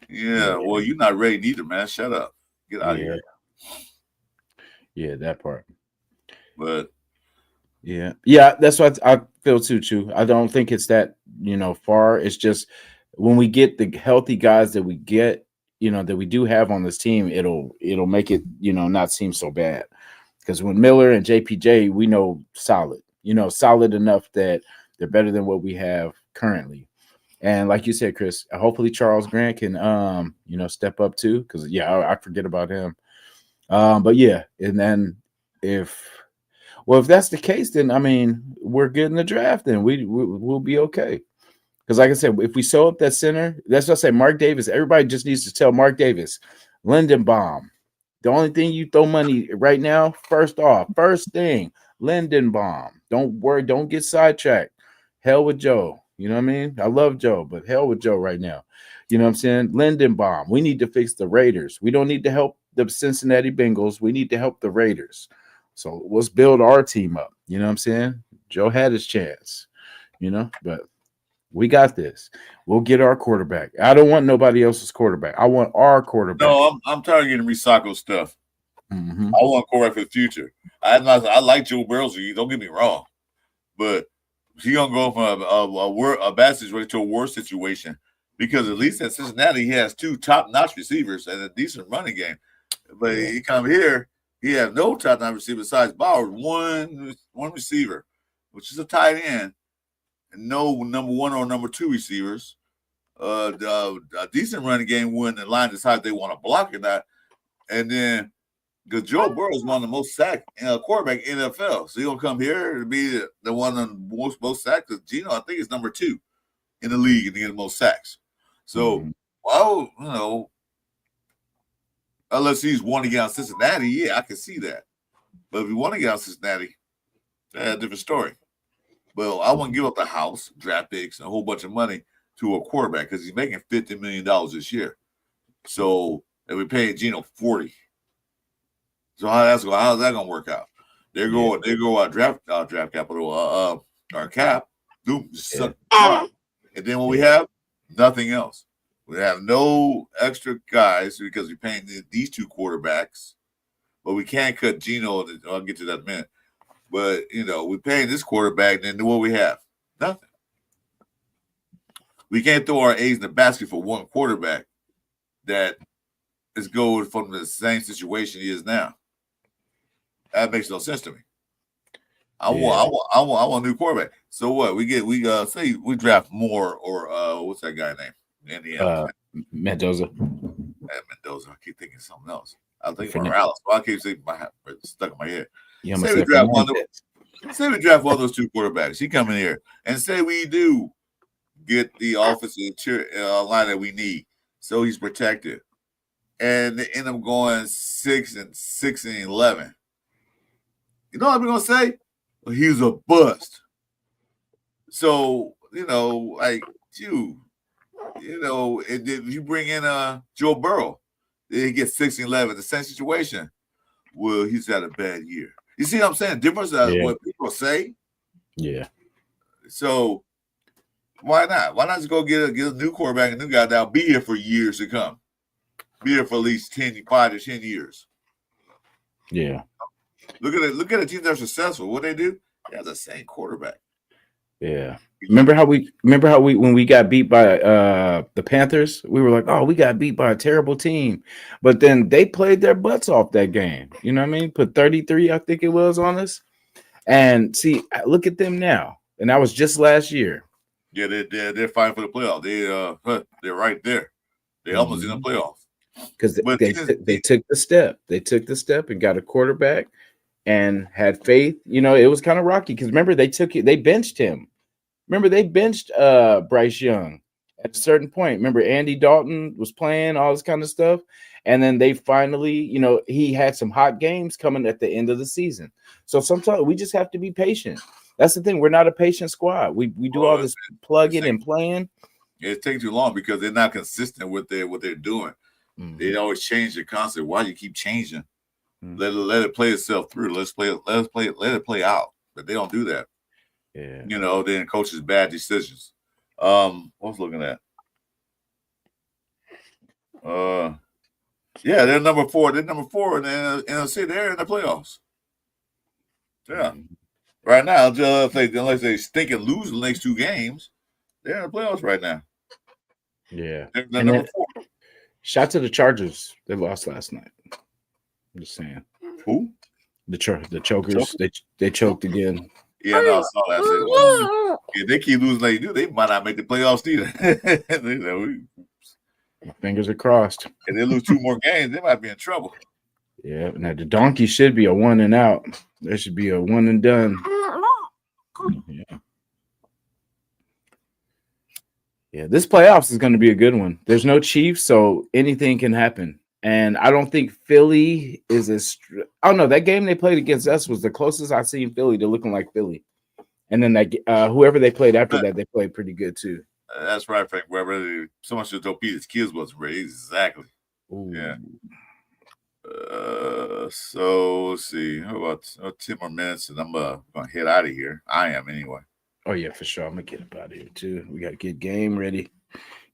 Yeah, well, you're not ready neither, man. Shut up. Get out of here. Yeah, that part. But Yeah, that's what I feel too, Chu. I don't think it's that far. It's just when we get the healthy guys that we get, that we do have on this team, it'll make it not seem so bad. Because when Miller and JPJ, we know solid, solid enough that they're better than what we have currently. And like you said, Chris, hopefully Charles Grant can step up too. Because I forget about him. But yeah, and then if that's the case, then I mean we're good in the draft. Then we'll be okay. Because like I said, if we sew up that center, that's what I say. Mark Davis. Everybody just needs to tell Mark Davis, Lindenbaum. The only thing you throw money right now, first thing, Lindenbaum. Don't worry, don't get sidetracked. Hell with Joe. You know what I mean? I love Joe, but hell with Joe right now. You know what I'm saying? Lindenbaum. We need to fix the Raiders. We don't need to help the Cincinnati Bengals. We need to help the Raiders. So let's build our team up. You know what I'm saying? Joe had his chance, but we got this. We'll get our quarterback. I don't want nobody else's quarterback. I want our quarterback. no, I'm tired of getting recycled stuff. Mm-hmm. I want quarterback for the future. I like Joe Burrow. Don't get me wrong, but he gonna go from a bad situation to a worse situation because at least at Cincinnati he has two top-notch receivers and a decent running game. But he come here, he has no top-notch receiver besides Bauer, one receiver, which is a tight end, and no number one or number two receivers. A decent running game when the line decides they want to block or not, and then. Because Joe Burrow is one of the most sacked quarterback in the NFL. So he'll come here to be the one on most sacks. Because Gino, I think, is number 2 in the league and get the most sacks. So, unless he's won against Cincinnati, I can see that. But if he won against Cincinnati, that's a different story. Well, I wouldn't give up the house, draft picks, and a whole bunch of money to a quarterback because he's making $50 million this year. So, if we're paying Gino $40. So how's that gonna work out? They go our draft capital, our cap, suck. And then what we have? Nothing else. We have no extra guys because we're paying these two quarterbacks, but we can't cut Gino. I'll get to that in a minute. But we're paying this quarterback, then what we have? Nothing. We can't throw our eggs in the basket for one quarterback that is going from the same situation he is now. That makes no sense to me. I want a new quarterback. So what? We say we draft Moore or what's that guy name? Indiana. Mendoza. Mendoza. I keep thinking something else. I think Morales. Well, I keep saying stuck in my head. Say we draft one of those two quarterbacks. He come in here and say we do get the offensive line that we need, so he's protected, and they end up going 6-11. You know what I'm going to say? Well, he was a bust. So, and then you bring in Joe Burrow. Then he gets 6-11. The same situation. Well, he's had a bad year. You see what I'm saying? Difference what people say? Yeah. So, why not? Why not just go get a new quarterback, a new guy that'll be here for years to come? Be here for at least 5 to 10 years. Yeah. Look at the teams that are successful. What they do? They have the same quarterback. Yeah. Remember how we when we got beat by the Panthers, we were like, oh, we got beat by a terrible team. But then they played their butts off that game. You know what I mean? Put 33, I think it was, on us. And see, look at them now. And that was just last year. Yeah, they're fighting for the playoff. They're right there. They're almost in the playoff. Because they took the step. They took the step and got a quarterback and had faith. It was kind of rocky because remember they benched him. Remember they benched Bryce Young at a certain point. Remember Andy Dalton was playing all this kind of stuff, And then they finally, he had some hot games coming at the end of the season. So sometimes we just have to be patient. That's the thing. We're not a patient squad. We do all this plugging and playing. It takes too long because they're not consistent with what they're doing. Mm-hmm. They always change the concept. Why do you keep changing? Mm-hmm. Let it play itself through. Let it play out. But they don't do that. Yeah. Then coaches bad decisions. What was looking at? Yeah, they're number 4. They're number 4 in the NFC. They're in the playoffs. Yeah. Mm-hmm. Right now, unless they stink and lose the next 2 games, they're in the playoffs right now. Yeah. They're number 4. Shout to the Chargers. They lost last night. I'm just saying. Who? The Chokers. They choked again. Yeah, no, I saw that. I said, well, if they keep losing like they do, they might not make the playoffs either. My fingers are crossed. If they lose 2 more games, they might be in trouble. Yeah, now the donkey should be a 1 and out. There should be a 1 and done. Yeah, this playoffs is going to be a good one. There's no Chiefs, so anything can happen. And I don't think Philly is as – I don't know. That game they played against us was the closest I've seen Philly to looking like Philly. And then whoever they played after that, they played pretty good too. That's right, Frank. Whoever someone should have told Peter's kids was ready. Exactly. Ooh. Yeah. So let's see. How about 10 more minutes, and I'm going to head out of here. I am anyway. Oh, yeah, for sure. I'm going to get up out of here, too. We got to get game ready.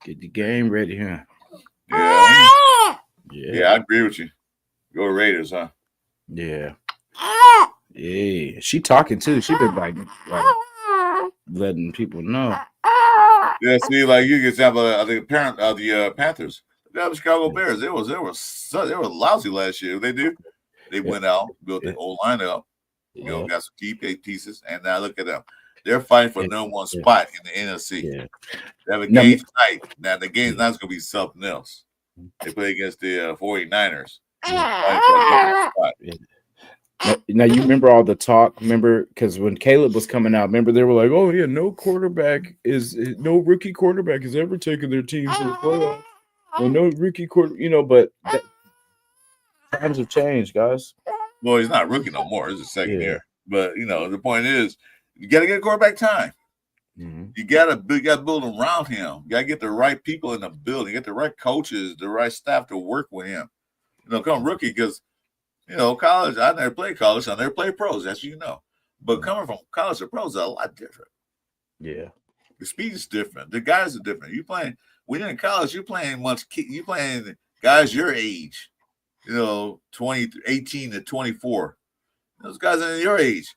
Get the game ready, huh? Yeah, I agree with you. Go Raiders, huh? Yeah. Yeah. She talking, too. She been like letting people know. Yeah, see, like you get example of the parent of the Panthers. The Chicago Bears, they were lousy last year. They went out, built the old line up, got some key pieces, and now look at them. They're fighting for the number 1 spot in the NFC. Yeah. They have a game tonight. Now the game's not going to be something else. They play against the 49ers. Now you remember all the talk. Remember, because when Caleb was coming out, remember they were like, "Oh yeah, no rookie quarterback has ever taken their team to the playoffs." Well, no rookie but times have changed, guys. Well, he's not a rookie no more. He's a second year. But the point is, you got to get a quarterback time. Mm-hmm. You got to build around him. You got to get the right people in the building, get the right coaches, the right staff to work with him. Come rookie because college. I never played college. I never played pros. That's But coming from college to pros is a lot different. Yeah, the speed is different. The guys are different. When you're in college, you're playing guys your age, 18 to 24. Those guys are your age.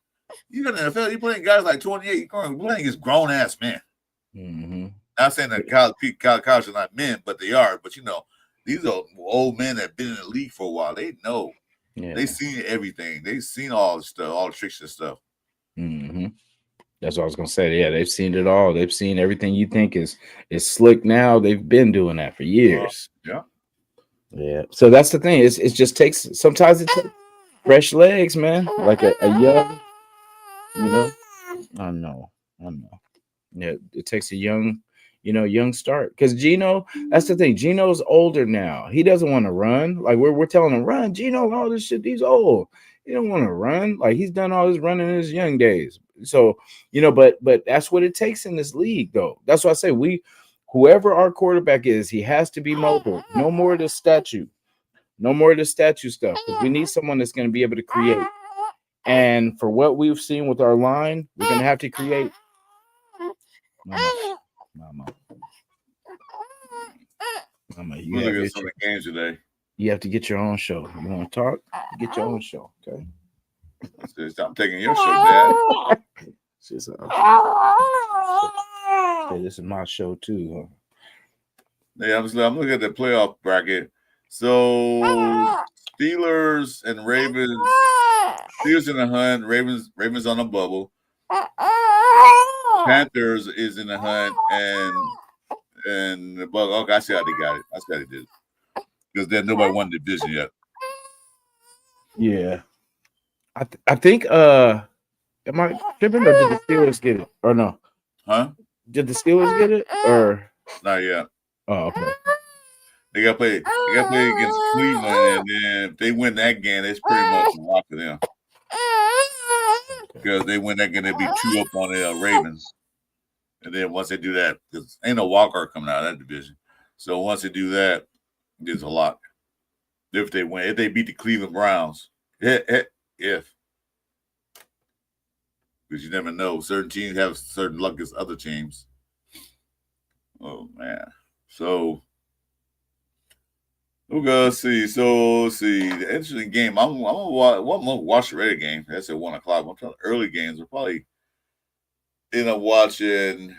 You got in the NFL, you're playing guys like 28. You're playing against grown ass men. Mm-hmm. Not saying that college are not men, but they are. But these are old men that have been in the league for a while. They know. Yeah. They've seen everything. They've seen all the stuff, all the tricks and stuff. Mm-hmm. That's what I was gonna say. Yeah, they've seen it all. They've seen everything you think is slick now. They've been doing that for years. Yeah. So that's the thing. It just takes sometimes it takes fresh legs, man. Like a young, I know. Yeah, it takes a young start. Because Gino, that's the thing. Gino's older now. He doesn't want to run. Like we're telling him, run, Gino, all this shit. He's old. He don't want to run. Like he's done all his running in his young days. So, but that's what it takes in this league, though. That's why I say whoever our quarterback is, he has to be mobile. No more of the statue. No more of the statue stuff. Because we need someone that's going to be able to create. And for what we've seen with our line, we're going to have to create. Mama, you look at some of the games today. You have to get your own show. You want to talk? Get your own show, okay? I'm taking your show, Dad. Hey, this is my show too, huh? Yeah, I'm looking at the playoff bracket. So Steelers and Ravens. Steelers in the hunt. Ravens on the bubble. Panthers is in the hunt, and the bug. Okay, I see how they got it. I see how they did it. Because then nobody won the division yet. Yeah. I think am I tripping or did the Steelers get it? Or no? Huh? Did the Steelers get it? Or not yet. Oh, okay. They got to play. They got to play against Cleveland, and then if they win that game, it's pretty much a lock for them because they win that game, they be 2 up on the Ravens, and then once they do that, because ain't no wild card coming out of that division, so once they do that, there's a lock. If they win, if they beat the Cleveland Browns, if because you never know, certain teams have certain luck as other teams. Oh man, so. We're gonna see. So let's see. The interesting game. I'm gonna watch the Raider game. That's at 1:00. I'm talking early games. We're probably end up watching.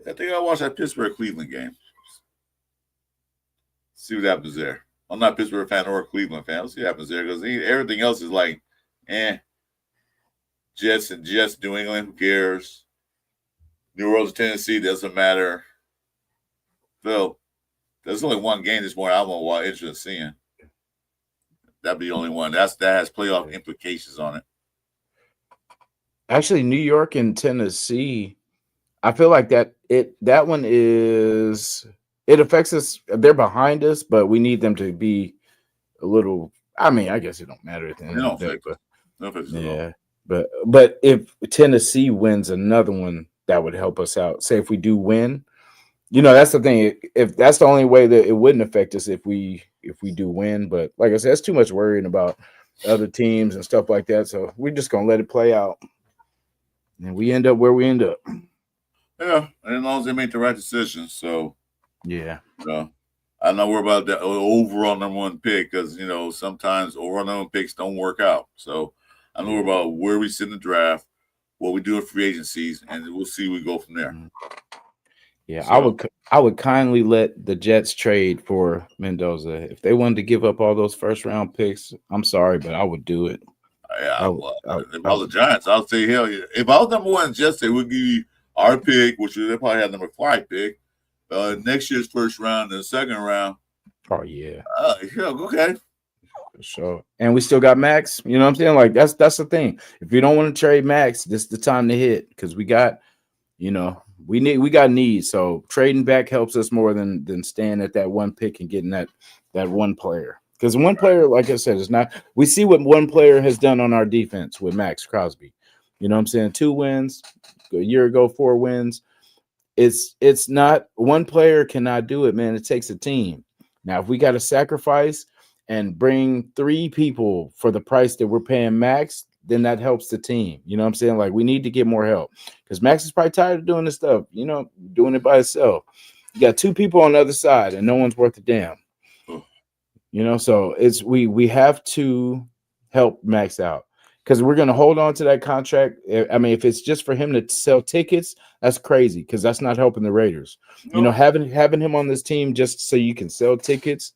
I think I'll watch that Pittsburgh Cleveland game. See what happens there. I'm not a Pittsburgh fan or a Cleveland fan. Let's see what happens there because everything else is like, Jets and Jets, New England, who cares? New Orleans, Tennessee, doesn't matter. So. There's only one game this morning I'm interested in seeing. That'd be the only one. That has playoff implications on it. Actually, New York and Tennessee, I feel like that one is it affects us. They're behind us, but we need them to be a little. I mean, I guess it don't matter at the end of the day, but yeah. But if Tennessee wins another one, that would help us out. Say if we do win. That's the thing. If that's the only way that it wouldn't affect us if we do win, but like I said, that's too much worrying about other teams and stuff like that. So we're just gonna let it play out, and we end up where we end up. Yeah, and as long as they make the right decisions. So yeah, I know we're about the overall number 1 pick because sometimes overall number 1 picks don't work out. So I know we're about where we sit in the draft, what we do in free agencies, and we'll see where we go from there. Mm-hmm. Yeah, so, I would kindly let the Jets trade for Mendoza. If they wanted to give up all those first round picks, I'm sorry, but I would do it. Yeah, if I was the Giants, I would say hell yeah. If I was number 1 Jets, they would give you our pick, which they probably have number 5 pick, next year's first round and the second round. Oh yeah. Yeah, okay. For sure. And we still got Max. You know what I'm saying? Like that's the thing. If you don't want to trade Max, this is the time to hit because we got, we got needs. So trading back helps us more than staying at that 1 pick and getting that one player. Because one player, like I said, is not. We see what one player has done on our defense with Max Crosby. You know what I'm saying? 2 wins a year ago, 4 wins. It's not one player cannot do it, man. It takes a team. Now, if we got to sacrifice and bring 3 people for the price that we're paying Max, then that helps the team. You know what I'm saying? Like we need to get more help because Max is probably tired of doing this stuff, doing it by himself. You got 2 people on the other side and no one's worth a damn. So we have to help Max out because we're going to hold on to that contract. I mean, if it's just for him to sell tickets, that's crazy because that's not helping the Raiders. No. Having him on this team just so you can sell tickets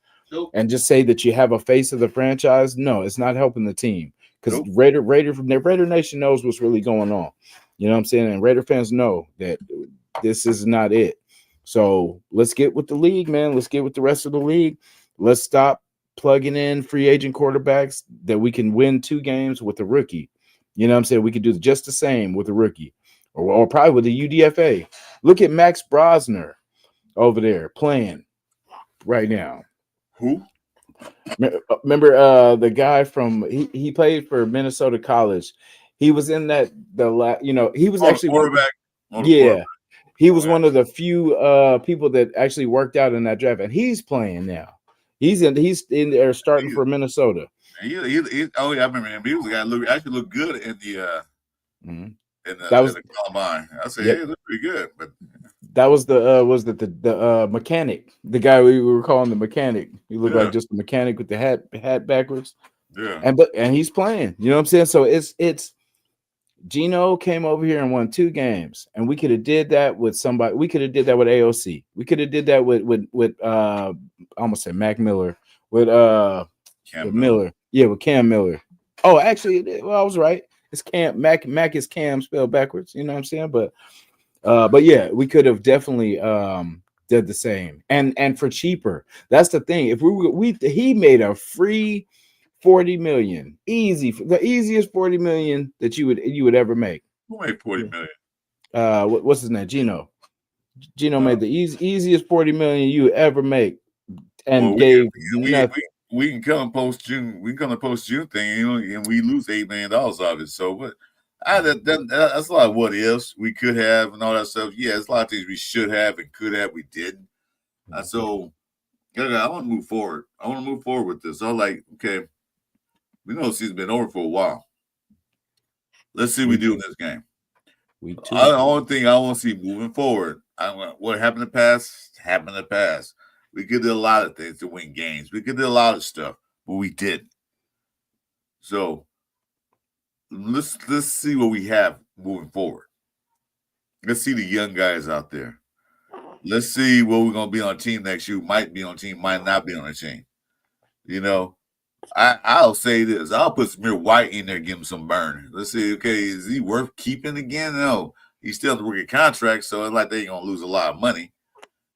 and just say that you have a face of the franchise, no, it's not helping the team because Raider Nation knows what's really going on. You know what I'm saying? And Raider fans know that this is not it. So let's get with the league, man. Let's get with the rest of the league. Let's stop plugging in free agent quarterbacks that we can win 2 games with a rookie. You know what I'm saying? We could do just the same with a rookie or probably with a UDFA. Look at Max Brosner over there playing right now. Who? Remember the guy from he played for Minnesota College. He was in he was actually quarterback. He was one of the few people that actually worked out in that draft, and he's playing now. He's in there starting for Minnesota. I remember him. He was a guy who actually looked good in the in the combine. I said, hey, it looked pretty good. But that was the mechanic, the guy we were calling the mechanic. He looked like just a mechanic with the hat backwards. Yeah, and he's playing. You know what I'm saying? So it's Gino came over here and won 2 games, and we could have did that with somebody. We could have did that with AOC. We could have did that with I almost said Mac Miller with Miller. Yeah, with Cam Miller. Oh, actually, I was right. It's Cam. Mac is Cam spelled backwards. You know what I'm saying? But yeah, we could have definitely did the same and for cheaper. That's the thing. If he made a free 40 million, the easiest 40 million that you would ever make. Who made 40 million? What's his name? Gino. Gino made the easiest 40 million you ever make, and Well, gave we, nothing. we can come post June. We can come to post June thing, and we lose $8 million out of it. So, but that's a lot of what ifs we could have and all that stuff. Yeah, it's a lot of things we should have and could have, we didn't. So, I want to move forward. I want to move forward with this. I'm like, okay, we know the season's been over for a while. Let's see what we do in this game. Week 2. The only thing I want to see moving forward, what happened in the past happened in the past. We could do a lot of things to win games. We could do a lot of stuff, but we didn't. So let's see what we have moving forward. Let's see the young guys out there. Let's see what we're gonna be on a team next year. Might be on a team, might not be on a team. I'll say this. I'll put Samir White in there, give him some burn. Let's see, okay, is he worth keeping again? No. He's still in the rookie contract, so it's like they ain't gonna lose a lot of money.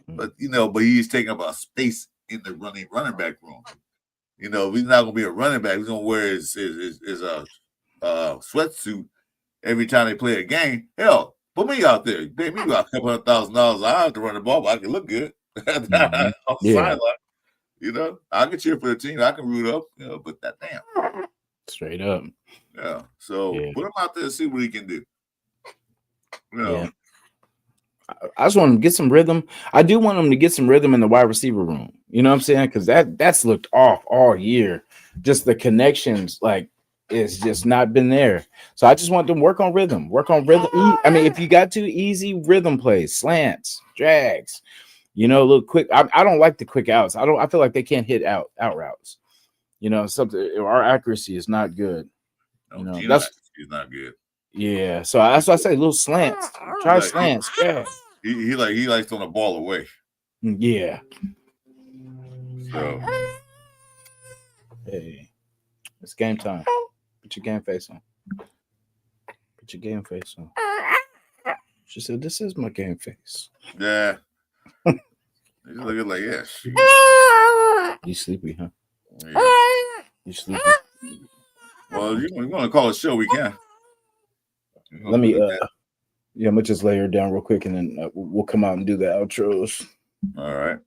But he's taking up a space in the running back room. He's not gonna be a running back. He's gonna wear his sweatsuit every time they play a game. Hell, put me out there. Pay me about $200,000. I have to run the ball, but I can look good on the sideline. I can cheer for the team. I can root up. But that damn straight up. Yeah. So put him out there and see what he can do. Yeah. I just want him to get some rhythm. I do want him to get some rhythm in the wide receiver room. You know what I'm saying? Because that's looked off all year. Just the connections, it's just not been there. So I just want them to work on rhythm. I mean, if you got to, easy rhythm plays, slants, drags. A little quick. I don't like the quick outs. I feel like they can't hit out routes. Something. Our accuracy is not good. That's not good. Yeah, so that's why I say little slants. Try slants. Yeah. He likes throwing the ball away. Yeah. So hey, it's game time. Put your game face on. She said, "This is my game face." Yeah. He's looking like yes. You sleepy, huh? Yeah. You sleepy? Well, you want to call a show? We can. Let me. I'm gonna just lay her down real quick, and then we'll come out and do the outros. All right.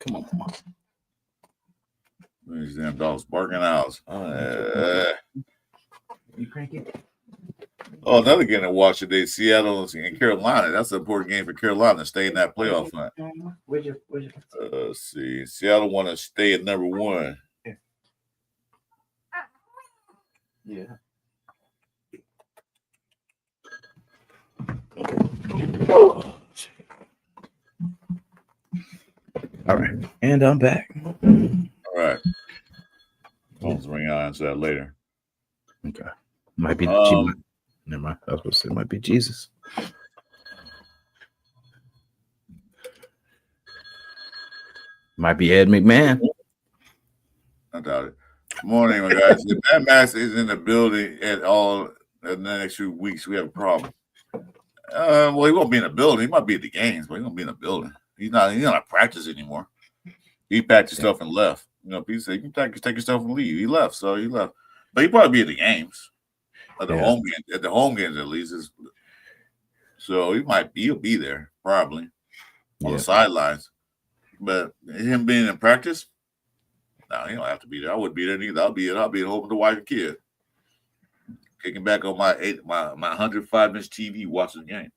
Come on. These damn dogs barking out. You cranky? Oh, another game to watch today: Seattle and Carolina. That's an important game for Carolina to stay in that playoff hunt. Let's see. Seattle want to stay at number 1. Yeah. All right, and I'm back. All right. Phone's ring. I'll answer that later. Okay. Might be. Never mind. I was supposed to say it might be Jesus. Might be Ed McMahon. I doubt it. Good morning, my guys. If Matt Max is in the building at all in the next few weeks, we have a problem. Well, he won't be in the building. He might be at the games, but he won't be in the building. He's not at practice anymore. He packed his stuff and left. People say you can take your stuff and leave. He left, so he left. But he probably be at the games. At the home game, at the home games at least. So he'll be there probably on the sidelines. But him being in practice, no, he don't have to be there. I wouldn't be there either. I'll be at home with the wife and kid, kicking back on my 105-inch TV, watching the game.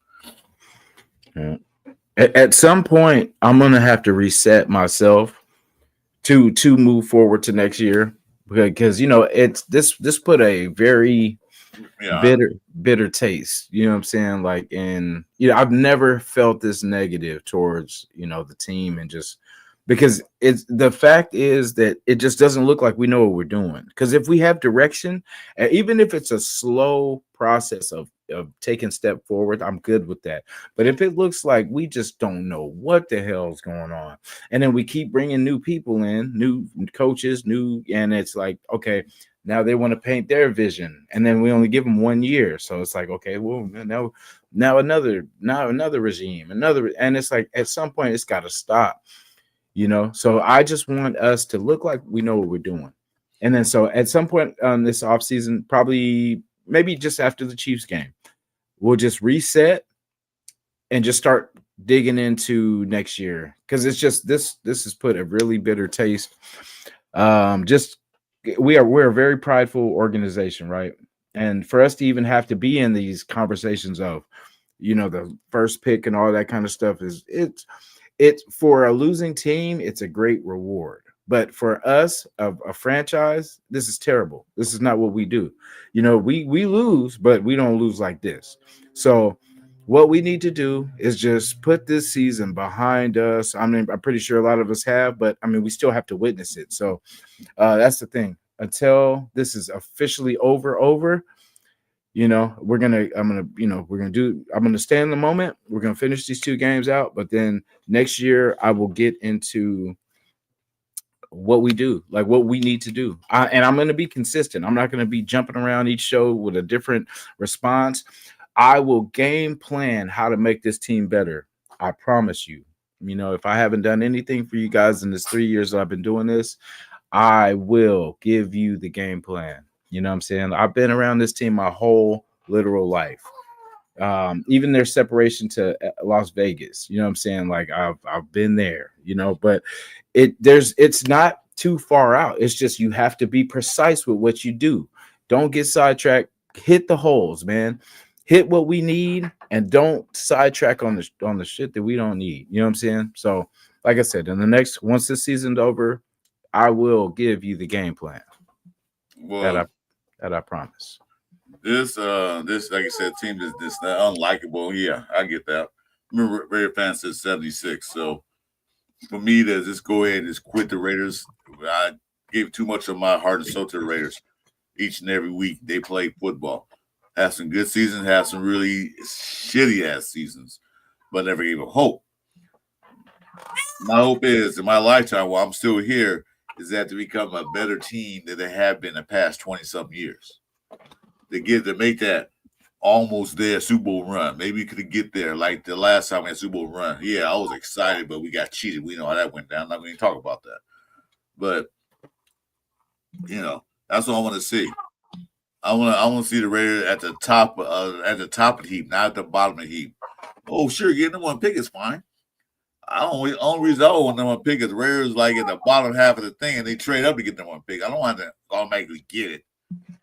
Yeah. At some point, I'm gonna have to reset myself to move forward to next year because it's this put a very bitter taste. You know what I'm saying? And I've never felt this negative towards the team, and just because the fact is that it just doesn't look like we know what we're doing. Because if we have direction, even if it's a slow process of taking step forward, I'm good with that. But if it looks like we just don't know what the hell's going on, and then we keep bringing new people in, new coaches, and it's like, okay, now they want to paint their vision, and then we only give them 1 year. So it's like, okay, well, now another regime, and it's like at some point it's got to stop. So I just want us to look like we know what we're doing. And then so at some point this offseason, probably maybe just after the Chiefs game, we'll just reset and just start digging into next year because it's just this has put a really bitter taste. Just we're a very prideful organization, right? And for us to even have to be in these conversations of, the first pick and all that kind of stuff it's for a losing team, it's a great reward. But for us, a franchise, this is terrible. This is not what we do. We lose, but we don't lose like this. So what we need to do is just put this season behind us. I mean, I'm pretty sure a lot of us have, but I mean, we still have to witness it. So that's the thing. Until this is officially over, I'm gonna stay in the moment. We're gonna finish these 2 games out, but then next year I will get into what we do, like what we need to do. And I'm gonna be consistent. I'm not gonna be jumping around each show with a different response. I will game plan how to make this team better. I promise you. If I haven't done anything for you guys in this 3 years that I've been doing this, I will give you the game plan. You know what I'm saying? I've been around this team my whole literal life. Even their separation to Las Vegas, you know what I'm saying? Like I've been there, but it's not too far out. It's just you have to be precise with what you do. Don't get sidetracked. Hit the holes, man. Hit what we need and don't sidetrack on the shit that we don't need. You know what I'm saying? So, like I said, once this season's over, I will give you the game plan. Well, that I promise. This like I said, team is this unlikable. Yeah, I get that. Remember, Raider fans said 76. So for me to just go ahead and just quit the Raiders, I gave too much of my heart and soul to the Raiders. Each and every week they played football. Have some good seasons, have some really shitty ass seasons, but never gave up hope. My hope is in my lifetime, while I'm still here, is that to become a better team than they have been the past 20-something years. To make that almost there Super Bowl run. Maybe we could get there like the last time we had Super Bowl run. Yeah, I was excited, but we got cheated. We know how that went down. I'm not going to talk about that. But that's what I want to see. I want to see the Raiders at the top of the heap, not at the bottom of the heap. Oh, sure, getting them one pick is fine. Only reason I want them one pick is the Raiders like at the bottom half of the thing, and they trade up to get them one pick. I don't want to automatically get it.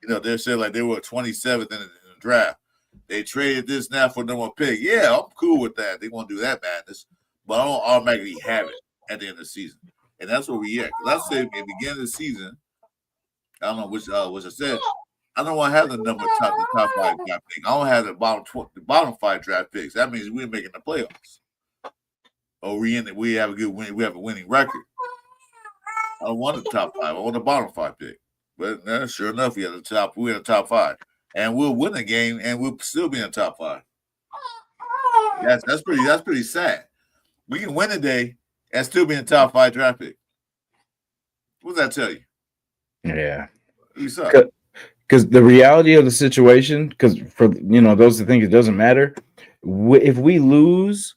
They said like they were 27th in the draft. They traded this now for number one pick. Yeah, I'm cool with that. They want to do that madness, but I don't automatically have it at the end of the season, and that's where we at. Because I said at the beginning of the season, I don't know which I said. I don't want to have the top 5 draft pick. I don't have the bottom 5 draft picks. That means we're making the playoffs. Or we have a good win. We have a winning record. I don't want the top 5. I want the bottom 5 pick. But sure enough, we're in the top 5, and we'll win the game, and we'll still be in the top 5. That's pretty sad. We can win a day and still be in the top 5 draft pick. What does that tell you? Yeah, we suck. Because the reality of the situation, because for those that think it doesn't matter, if we lose,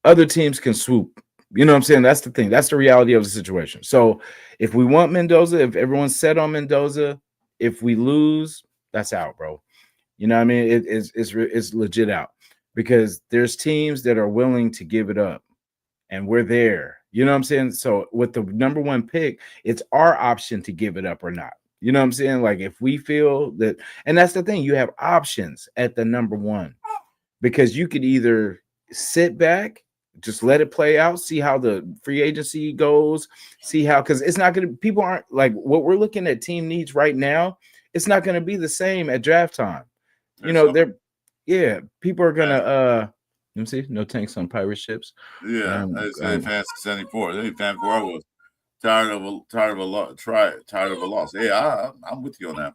other teams can swoop. You know what I'm saying? That's the thing. That's the reality of the situation. So if we want Mendoza, if everyone's set on Mendoza, if we lose, that's out, bro. You know what I mean? It's legit out because there's teams that are willing to give it up, and we're there. You know what I'm saying? So with the number 1 pick, it's our option to give it up or not. You know what I'm saying? Like if we feel that, and that's the thing, you have options at the number 1 because you could either sit back, just let it play out, see how the free agency goes, see how, because it's not going to, people aren't like what we're looking at team needs right now. It's not going to be the same at draft time. People are going to, let me see, no tanks on pirate ships. Yeah, I said fast 74. They fan 4 was tired of a loss. Yeah, I'm with you on that.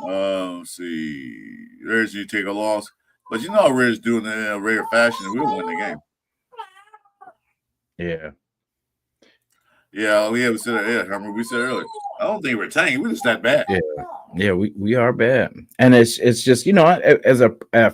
Let's see, Raiders, you take a loss, but Raiders doing it in a Raider fashion, we'll win the game. Yeah. Yeah, we said it. Yeah, remember we said earlier. I don't think we're tanking. We're just that bad. Yeah, we are bad, and it's just as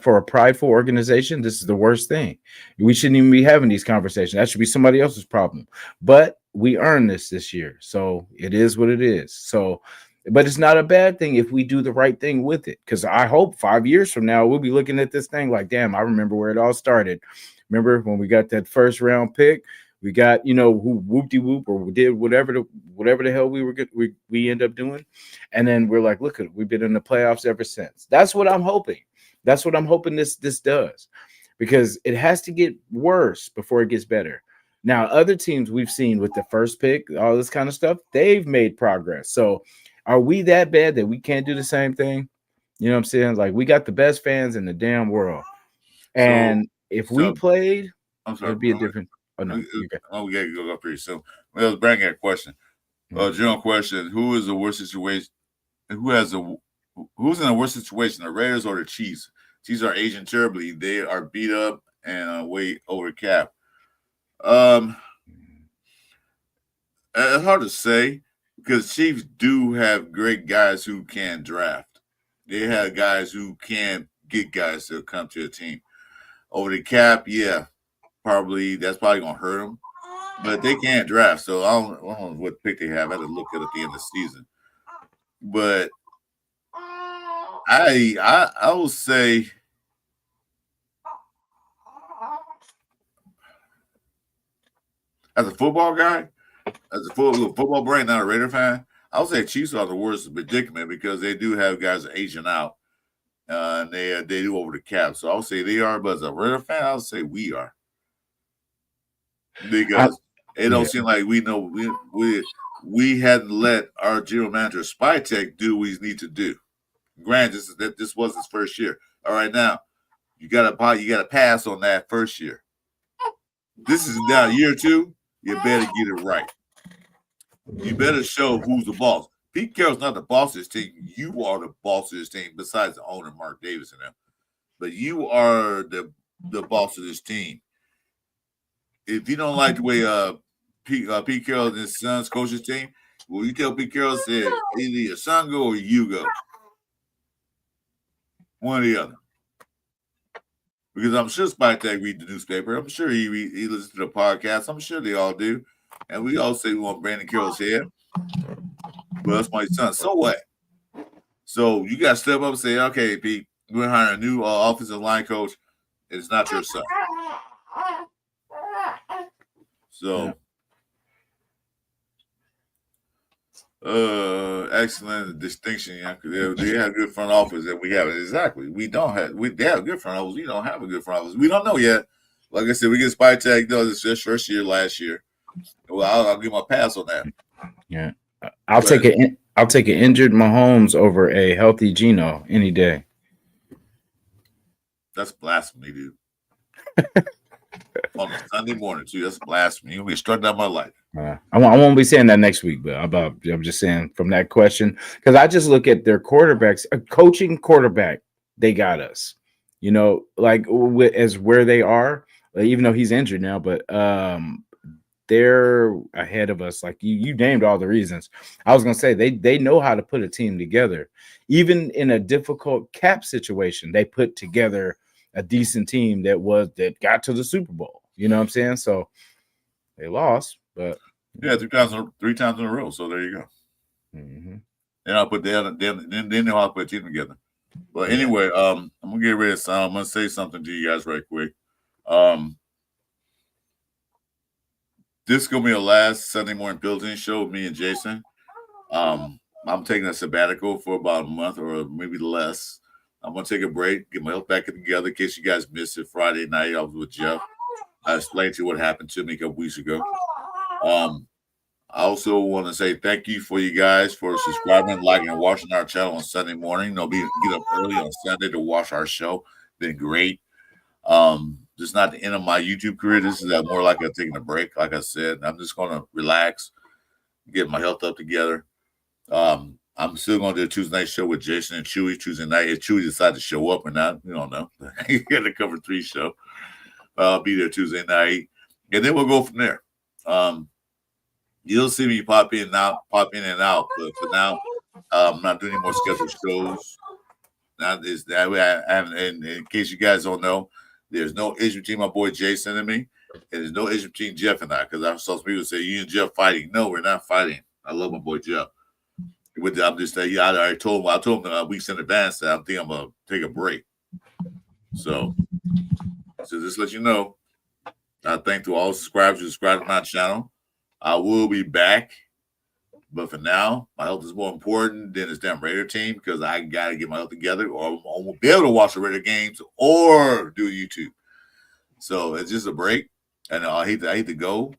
for a prideful organization, this is the worst thing. We shouldn't even be having these conversations. That should be somebody else's problem. But we earned this year, so it is what it is. So, but it's not a bad thing if we do the right thing with it. Because I hope 5 years from now we'll be looking at this thing like, damn, I remember where it all started. Remember when we got that first round pick? We got, who whoop de whoop or we did whatever the hell we were good we end up doing. And then we're like, look, we've been in the playoffs ever since. That's what I'm hoping. That's what I'm hoping this does, because it has to get worse before it gets better. Now, other teams we've seen with the first pick, all this kind of stuff, they've made progress. So are we that bad that we can't do the same thing? You know what I'm saying? Like, we got the best fans in the damn world. And if we played, I'm sorry, it'd be a different. Oh, no. Oh, we got to go up pretty soon. Well, let's bring in a question. General question: who is the worst situation? Who's in the worst situation, the Raiders or the Chiefs? Chiefs are aging terribly. They are beat up and way over cap. It's hard to say because Chiefs do have great guys who can draft. They have guys who can get guys to come to the team. Over the cap, yeah, that's probably gonna hurt them. But they can't draft, so I don't know what pick they have. I had to look at the end of the season. But I will say as a football guy, as a football brain, not a Raider fan, I would say Chiefs are the worst predicament because they do have guys aging out, and they do over the cap. So I'll say they are, but as a Raider fan, I'll say we are because it don't seem like we know we hadn't let our general manager Spytek do what he need to do. Granted, this was his first year. All right, now you got to pass on that first year. This is now year 2. You better get it right. You better show who's the boss. Pete Carroll's not the boss of this team. You are the boss of this team, besides the owner, Mark Davis and them. But you are the boss of this team. If you don't like the way Pete Carroll and his sons coach his team, well, you tell Pete Carroll, said either your son go or you go. One or the other. Because I'm sure Spytek read the newspaper. I'm sure he listens to the podcast. I'm sure they all do. And we all say we want Brandon Carroll's head. But that's my son. So what? So you got to step up and say, okay, Pete, we're going to hire a new offensive line coach. It's not your son. So, excellent distinction. Yeah, they have good front office, and we have it. Exactly. They have a good front office. We don't have a good front office. We don't know yet. Like I said, we get Spytek. This is first year, last year. Well, I'll give him a pass on that. Yeah, I'll take an injured Mahomes over a healthy Geno any day. That's blasphemy, dude. On a Sunday morning, too. That's blasphemy. You'll be struck down my life. I won't be saying that next week, but I'm just saying from that question, because I just look at their quarterbacks, a coaching quarterback, they got us. Like as where they are, even though he's injured now, but they're ahead of us. Like you named all the reasons. I was gonna say they know how to put a team together, even in a difficult cap situation. They put together a decent team that got to the Super Bowl. You know what I'm saying? So they lost, but yeah, three times in a row. So there you go. Mm-hmm. Then I'll put then know how to put a team together. But anyway, I'm gonna get rid of some. I'm gonna say something to you guys right quick. This is gonna be the last Sunday Morning Pillaging Show with me and Jasin. I'm taking a sabbatical for about a month or maybe less. I'm going to take a break, get my health back together in case you guys missed it. Friday night, I was with Jeff. I explained to you what happened to me a couple weeks ago. I also want to say thank you for you guys for subscribing, liking, and watching our channel on Sunday morning. Get up early on Sunday to watch our show. Been great. This is not the end of my YouTube career. This is more like I'm taking a break. Like I said, I'm just going to relax, get my health up together. I'm still going to do a Tuesday night show with Jasin and Chewy Tuesday night. If Chewy decides to show up or not, we don't know. He got a Cover 3 show. I'll be there Tuesday night, and then we'll go from there. You'll see me pop in and out. But for now, I'm not doing any more scheduled shows. Not is that way. I haven't. And in case you guys don't know, there's no issue between my boy Jasin and me, and there's no issue between Jeff and I. Because I saw some people say you and Jeff fighting. No, we're not fighting. I love my boy Jeff. I'm just saying, I already told him. I told him weeks in advance that I think I'm gonna take a break. So just let you know, I thank to all subscribers who subscribe to my channel. I will be back. But for now, my health is more important than this damn Raider team because I got to get my health together or I won't be able to watch the Raider games or do YouTube. So it's just a break. And I hate to go,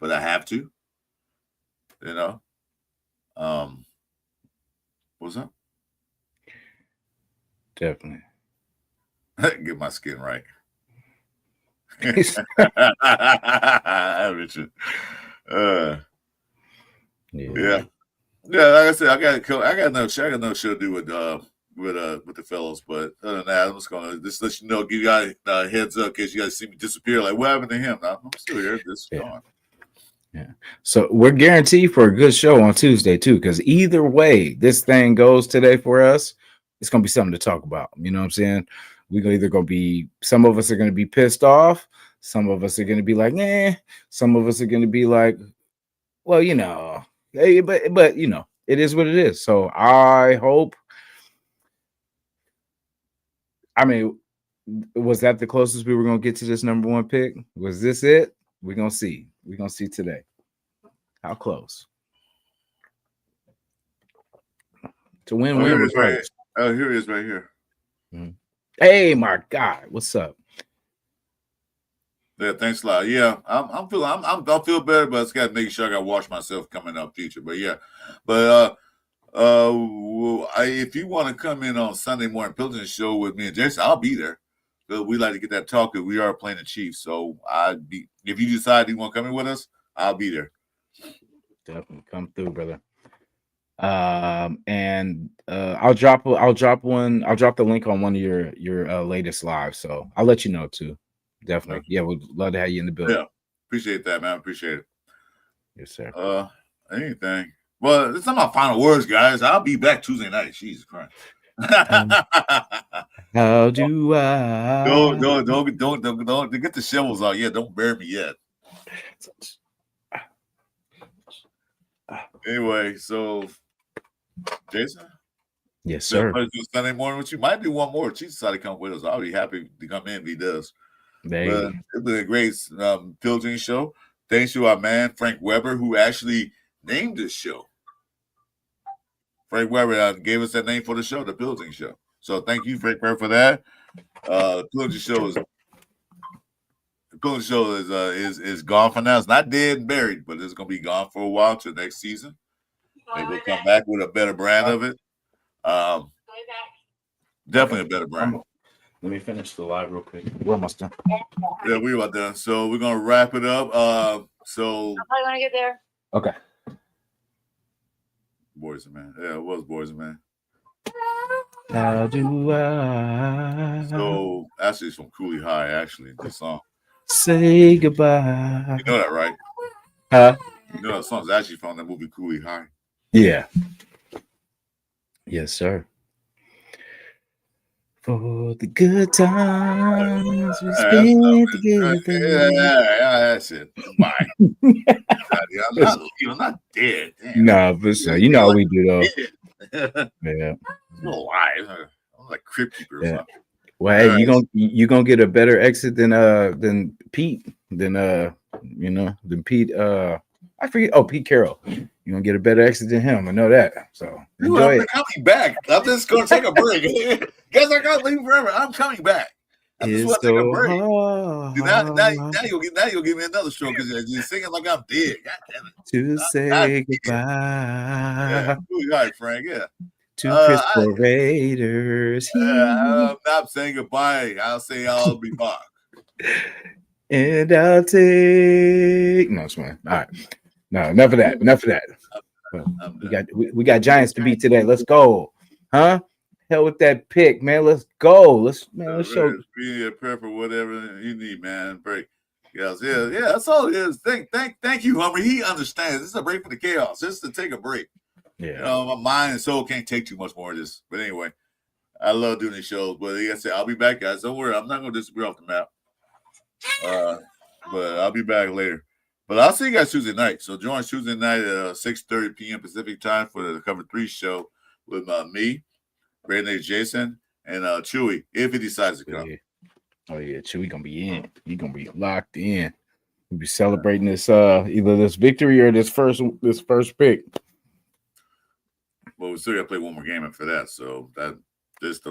but I have to. You know? What's up? Definitely. Get my skin right. Richard. Yeah. Like I said, I got another show to do with the fellows. But other than that, I'm just gonna let you know, give you guys a heads up in case you guys see me disappear. Like, what happened to him? I'm still here. This is gone. Yeah. So we're guaranteed for a good show on Tuesday too, because either way this thing goes today for us, it's gonna be something to talk about. You know what I'm saying? We're either gonna be, some of us are gonna be pissed off, some of us are gonna be like, nah, some of us are gonna be like, well, you know, hey, but you know, it is what it is. So I hope. I mean, was that the closest we were gonna get to this number one pick? Was this it? We're gonna see. We're gonna see today. How close? To win, win. Oh, here it is right here. Mm-hmm. Hey, my God, what's up? Yeah, thanks a lot. Yeah, I feel better, but it's got to make sure I got to wash myself coming up future. But yeah, but if you want to come in on Sunday Morning Pillaging Show with me and Jason, I'll be there. But we like to get that talk because we are playing the Chiefs. So if you decide you want to come in with us, I'll be there. Definitely come through, brother. And I'll drop the link on one of your latest lives. So I'll let you know too. Definitely. Yeah, we'd love to have you in the building. Yeah, appreciate that, man. Appreciate it. Yes, sir. Anything. Well, it's not my final words, guys. I'll be back Tuesday night. Jesus Christ. How do I? Don't get the shovels out yet. Don't bury me yet. Anyway, so Jason. Yes, sir. Do Sunday morning with you. Might do one more. She decided to come with us. I'll be happy to come in if he does. It's been a great pillaging show. Thanks to our man Frank Weber, who actually named this show. Frank Weber gave us that name for the show, the Pillaging Show. So thank you, Frank Weber, for that. The Pillaging Show is gone for now. It's not dead and buried, but it's gonna be gone for a while till next season. Maybe we'll come back with a better brand of it. Definitely a better brand. Let me finish the live real quick. We're almost done. Yeah, we're about done. So we're gonna wrap it up. So I'm probably gonna get there. Okay. Boys and Men. Yeah, it was Boys and Men. How do I? So actually, it's from Cooley High. Actually, this song. Say goodbye. You know that, right? Huh? You know that song's actually from the movie Cooley High. Yeah. Yes, sir. For the good times we spent together. Yeah, that's it. Bye. I'm not dead. Damn. No, but so, you know how we do though. Yeah. I'm alive. I'm like Crypt Keeper or something. Well, hey, you gonna get a better exit than Pete than Pete. I forget. Oh, Pete Carroll. You're gonna get a better exit than him. I know that. So enjoy it. Coming back. I'm just gonna take a break. Guess I gotta leave forever. I'm coming back. I just want to take a break. Now you'll give me another show because you're singing like I'm dead. God damn it. To say goodbye. Yeah, really right, Frank. Yeah. To Crystal Raiders. I'm not saying goodbye. I'll say I'll be back. And I'll take. No, it's fine. All right. No, enough of that. We got Giants to beat today. Let's go. Huh? Hell with that pick, man. Let's go. Let's show. Be a prayer for whatever you need, man. Break. Yes, yeah. That's all it is. Thank you, Hummer. He understands. This is a break for the chaos. This is to take a break. Yeah. My mind and soul can't take too much more of this. But anyway, I love doing these shows. But like I said, I'll be back, guys. Don't worry. I'm not gonna disappear off the map. But I'll be back later. But I'll see you guys Tuesday night. So join us Tuesday night at 6:30 p.m. Pacific time for the Cover 3 show with me, great name Jason, and Chewy, if he decides to come. Oh yeah, Chewy gonna be in. He gonna be locked in. We'll be celebrating this either this victory or this first pick. Well, we still got to play one more game after that, so that this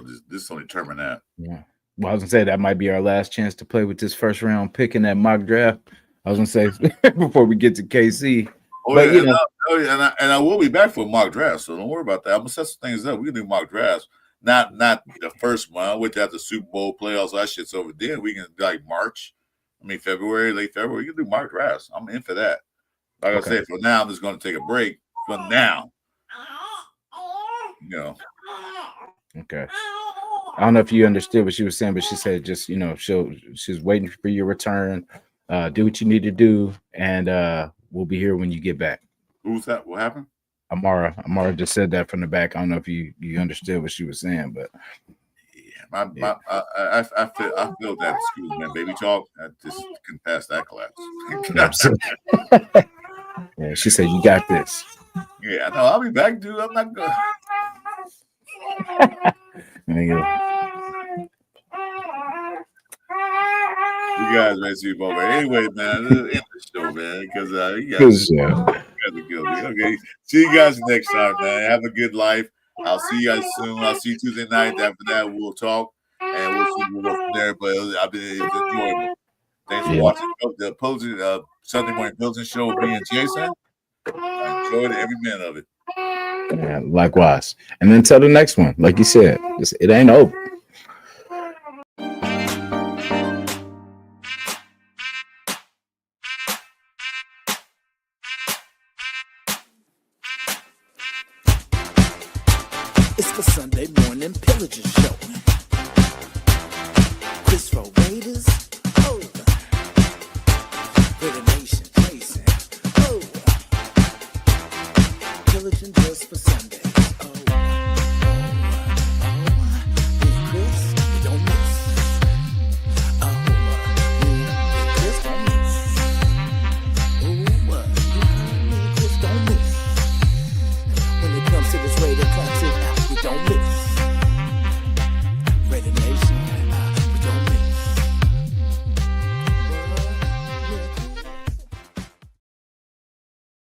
will determine that. Yeah. Well, I was gonna say that might be our last chance to play with this first round pick in that mock draft. I was gonna say before we get to KC. Oh, But, yeah, and I will be back for a mock draft, so don't worry about that. I'm gonna set some things up. We can do mock drafts, not the first month. With that, the Super Bowl playoffs, that shit's over. Then we can like February, late February. We can do mock drafts. I'm in for that. Like I said, for now, I'm just gonna take a break. For now, Okay. I don't know if you understood what she was saying, but she said just she's waiting for your return. Do what you need to do, and we'll be here when you get back. Who's that? What happened? Amara just said that from the back. I don't know if you understood what she was saying, but I feel that school, man. Baby talk. I just can pass that class. Yeah, she said you got this. Yeah, no, I'll be back, dude. I'm not good. There you go. You guys ready to see over. Anyway, man, end the show, man, because you Good guys show. Okay, see you guys next time, man. Have a good life. I'll see you guys soon. I'll see you Tuesday night. After that, we'll talk and we'll see what's from there. But it was enjoyable. Thanks for watching the Sunday Morning Pillaging Show with me and Jason. I enjoyed every minute of it. Yeah, likewise. And until the next one, like you said, it ain't over. It's the Sunday Morning Pillaging Show.